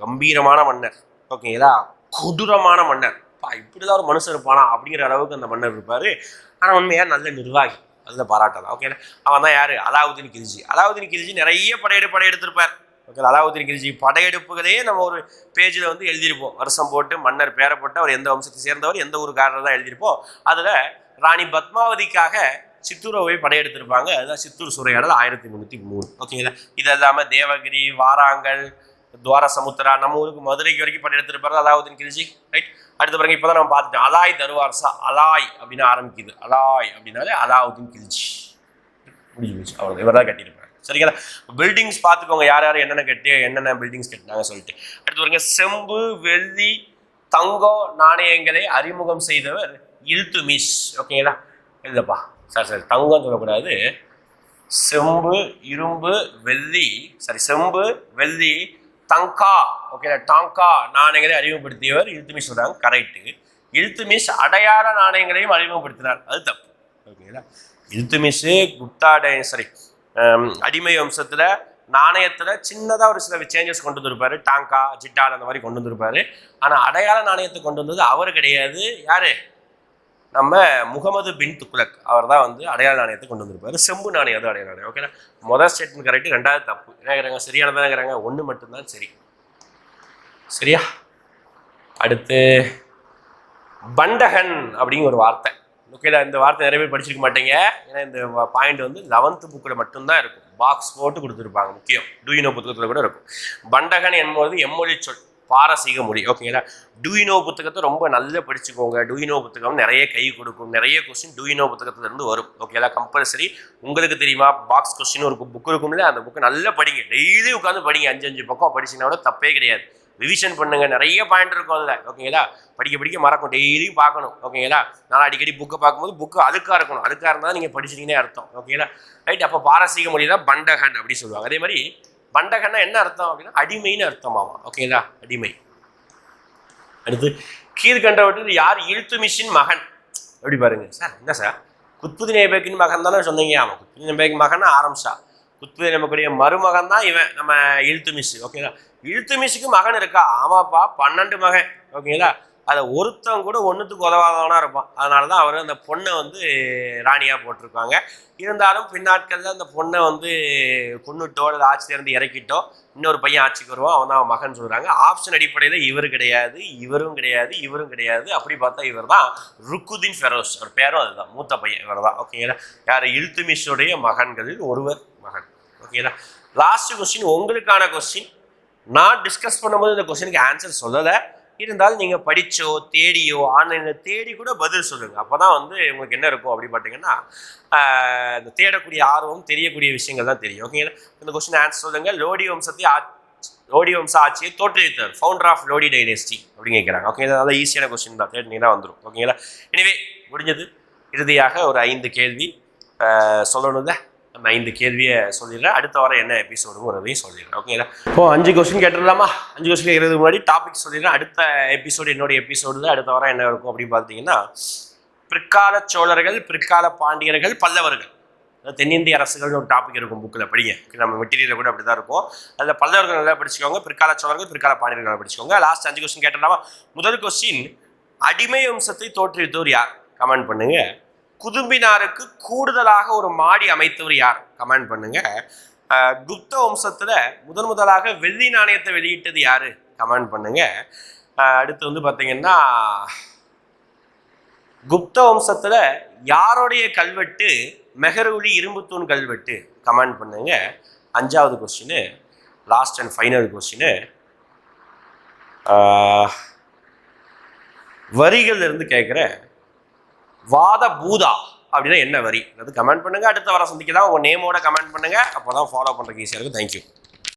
கம்பீரமான மன்னர். ஓகேங்களா? கொடூரமான மன்னர். இப்படிதான் ஒரு மனுஷன் இருப்பானா அப்படிங்கிற அளவுக்கு அந்த மன்னர் இருப்பார். ஆனால் உண்மையாக நல்ல நிர்வாகி, அதில் பாராட்டலாம். ஓகேங்களா? அவன் தான் யார்? அலாவுதீன் கில்ஜி. அலாவுதீன் கில்ஜி நிறைய படையெடுத்திருப்பார். ஓகே, அலாவுதீன் கில்ஜி படையெடுப்புகளே நம்ம ஒரு பேஜில் வந்து எழுதியிருப்போம், வருஷம் போட்டு மன்னர் பேரை போட்டு அவர் எந்த வம்சத்தை சேர்ந்தவர் எந்த ஊருக்காரர் தான் எழுதியிருப்போம். அதில் ராணி பத்மாவதிக்காக சித்தூரை போய் படையெடுத்திருப்பாங்க. அதுதான் சித்தூர் சூறையாடல் 1303. ஓகேங்களா? இது இல்லாமல் தேவகிரி, வாராங்கல், துவார சமுத்திரா, நம்ம ஊருக்கு மதுரைக்கு வரைக்கும் படையெடுத்திருப்பாரு அலாவுதீன் கில்ஜி. ரைட். அடுத்த பிறகு இப்போ தான் நம்ம பார்த்துட்டோம் அலாய் தர்வார்ஸா. அலாய் அப்படின்னு ஆரம்பிக்குது. அலாய் அப்படின்னாலே அலாவுதீன் கில்ஜி முடிஞ்சு அவ்வளோ. இவர் தான் கட்டியிருப்பார். சரிங்களா? பில்டிங்ஸ் பார்த்துக்கோங்க, யார் யார் என்னென்ன பில்டிங்ஸ் கட்டினாங்க சொல்லிட்டு. அடுத்து பாருங்க, செம்பு, வெள்ளி, தங்கம் நாணயங்களை அறிமுகம் செய்தவர் இல்துமிஷ். ஓகேங்களா? இல்லைப்பா சார் சார் தங்கம் சொல்லக்கூடாது, செம்பு, இரும்பு, வெள்ளி, செம்பு, வெள்ளி, தங்கா, ஓகேங்களா, டாங்கா நாணயங்களை அறிமுகப்படுத்தியவர் இல்துமிஷ் சொல்றாங்க. கரெக்டு. இல்துமிஷ் அடையாள நாணயங்களையும் அறிமுகப்படுத்தினார், அது தப்பு. ஓகேங்களா? இல்துமிஷ் அடிமை வம்சத்தில் நாணயத்தில் சின்னதாக ஒரு சில சேஞ்சஸ் கொண்டு வந்திருப்பாரு, டாங்கா, ஜிட்டால் அந்த மாதிரி கொண்டு வந்திருப்பாரு. ஆனால் அடையாள நாணயத்தை கொண்டு வந்தது அவர் கிடையாது. யாரு? நம்ம முகமது பின் துக்ளக். அவர் தான் வந்து அடையாள நாணயத்தை கொண்டு வந்திருப்பாரு. செம்பு நாணயம், அது அடையாள நாணயம். ஓகேனா? முதல் ஸ்டேட்மெண்ட் கரெக்ட், ரெண்டாவது தப்பு. என்ன சரியானதான் இருக்கிறாங்க, ஒன்று மட்டும்தான் சரி. சரியா? அடுத்து பண்டகன் அப்படிங்கிற ஒரு வார்த்தை. ஓகேடா? இந்த வார்த்தை நிறைய பேர் படிச்சிருக்க மாட்டீங்க, ஏன்னா இந்த பாயிண்ட் வந்து 11th புக்கில் மட்டும்தான் இருக்கும், பாக்ஸ் போட்டு கொடுத்துருப்பாங்க. முக்கியம், டூயினோ புத்தகத்தில் கூட இருக்கும். பண்டகன் என்பது எம்மொழி சொல், பாரசீக மொழி. ஓகேங்களா? டூயினோ புத்தகத்தை ரொம்ப நல்லா படிச்சுக்கோங்க. டூயினோ புத்தகம் நிறைய கை கொடுக்கும், நிறைய கொஸ்டின் டூயினோ புத்தகத்திலிருந்து வரும். ஓகேங்களா? கம்பல்சரி. உங்களுக்கு தெரியுமா பாக்ஸ் கொஸ்டின் ஒரு புக் இருக்கும்ல, அந்த புக்கை நல்லா படிங்க, டெய்லி உட்காந்து படிங்க. 5 பக்கம் படிச்சிங்கன்னா கூட தப்பே கிடையாது. ரிவிஷன் பண்ணுங்க, நிறைய பாயிண்ட் இருக்கும் அதில். ஓகேங்களா? படிக்க படிக்க மறக்கும், டெய்லியும் பார்க்கணும். ஓகேங்களா? நான் அடிக்கடி புக்கை பார்க்கும்போது புக்கு அழுக்காக இருக்கணும், அழுக்காக இருந்தால் நீங்கள் படிச்சிட்டீங்கன்னே அர்த்தம். ஓகேங்களா? ரைட். அப்போ பாரசீக மொழி தான் பண்டகன் அப்படி சொல்லுவாங்க. அதே மாதிரி பண்டகன்னா என்ன அர்த்தம் அப்படின்னா அடிமைன்னு அர்த்தமாகும். ஓகேங்களா? அடிமை. அடுத்து கீழ்கண்டவற்றில் யார் இல்துமிஷின் மகன்? எப்படி பாருங்க சார். என்ன சார், குத்புதீன் ஐபக்கின் மகன் தானே சொன்னீங்க? ஆமாம், குத்புதீன் ஐபக் மகன் ஆரம் ஷா. குத்புதீன் ஐபக்குடைய மருமகன் தான் இவன் நம்ம இல்துமிஷ். ஓகேங்களா? இல்துமிஷுக்கு மகன் இருக்கா? ஆமாப்பா, 12 மகன். ஓகேங்களா? அதை ஒருத்தன் கூட ஒன்றுத்துக்கு உதவாதவனா இருப்பான். அதனால தான் அவர் அந்த பொண்ணை வந்து ராணியாக போட்டிருக்காங்க. இருந்தாலும் பின்னாட்களில் அந்த பொண்ணை வந்து கொன்னுட்டோ அல்லது ஆட்சியிலேருந்து இறக்கிட்டோ இன்னொரு பையன் ஆட்சிக்கு வருவான், அவன் தான் அவன் மகன் சொல்கிறாங்க. ஆப்ஷன் அடிப்படையில் இவர் கிடையாது, இவரும் கிடையாது, இவரும் கிடையாது. அப்படி பார்த்தா இவர் தான் ருக்குதீன் ஃபெரோஸ். அவர் பேரும் அதுதான், மூத்த பையன் இவர் தான். ஓகேங்களா? யார்? இல்துமிஷுடைய மகன்களில் ஒருவர் மகன். ஓகேங்களா? லாஸ்ட் கொஸ்டின், உங்களுக்கான கொஸ்டின். நான் டிஸ்கஸ் பண்ணும்போது இந்த கொஸ்டினுக்கு ஆன்சர் சொல்லலை, இருந்தாலும் நீங்கள் படித்தோ தேடியோ ஆன்லைனில் தேடி கூட பதில் சொல்லுங்கள். அப்போ தான் வந்து உங்களுக்கு என்ன இருக்கும் அப்படி பார்த்தீங்கன்னா இந்த தேடக்கூடிய ஆர்வம், தெரியக்கூடிய விஷயங்கள் தான் தெரியும். ஓகேங்களா? இந்த கொஸ்டின் ஆன்சர் சொல்லுங்கள். லோடி வம்ச ஆட்சியை தோற்றுவித்தார், ஃபவுண்டர் ஆஃப் லோடி டைனஸ்டி அப்படின்னு கேட்குறாங்க. ஓகே, நல்லா ஈஸியான கொஸ்டின் தான், தேடினீங்கன்னா வந்துடும். ஓகேங்களா? எனவே முடிஞ்சது. இறுதியாக ஒரு 5 கேள்வி சொல்லணும்ல, அந்த 5 கேள்வியை சொல்லிடுறேன். அடுத்த வாரம் என்ன எபிசோடுங்கிறதையும் சொல்லிடுறேன். ஓகேங்களா? இப்போ 5 கொஸ்டின் கேட்டுடலாமா? 5 கொஸ்டின் கேட்கறதுக்கு முன்னாடி டாபிக் சொல்லிடுறேன். அடுத்த எபிசோடு, என்னுடைய எபிசோடு அடுத்த வாரம் என்ன இருக்கும் அப்படின்னு பார்த்தீங்கன்னா, பிற்கால சோழர்கள், பிற்கால பாண்டியர்கள், பல்லவர்கள், தென்னிந்திய அரசுகள்னு ஒரு டாபிக் இருக்கும் புக்கில், படிங்க. நம்ம மெட்டீரியலில் கூட அப்படி தான் இருக்கும். அதில் பல்லவர்கள் நல்லா படிச்சுக்கோங்க, பிற்கால சோழர்கள், பிற்கால பாண்டியர்கள் நல்லா படிச்சுக்கோங்க. லாஸ்ட் 5 கொஸ்டின் கேட்டுடலாமா? முதல் கொஸ்டின், அடிமை வம்சத்தை தோற்றுவித்தவர் யார்? கமெண்ட் பண்ணுங்க. குதும்பினாருக்கு கூடுதலாக ஒரு மாடி அமைத்தவர் யார்? கமெண்ட் பண்ணுங்க. குப்த வம்சத்துல முதலாக வெள்ளி நாணயத்தை வெளியிட்டது யாரு? கமெண்ட் பண்ணுங்க. அடுத்து வந்து பார்த்தீங்கன்னா, குப்த வம்சத்துல யாருடைய கல்வெட்டு மெஹரவுலி இரும்புத்தூண் கல்வெட்டு? கமெண்ட் பண்ணுங்க. 5வது question, last and final question, வரிகள் இருந்து கேட்குற வாத பூதா அப்படின்னா என்ன வரி? அது கமெண்ட் பண்ணுங்க. அடுத்த வாரம் சந்திக்கலாம். உங்க நேமோட கமெண்ட் பண்ணுங்க, அப்போதான் ஃபாலோ பண்றதுக்கு ஈஸியாக இருக்கும். தேங்க்யூ.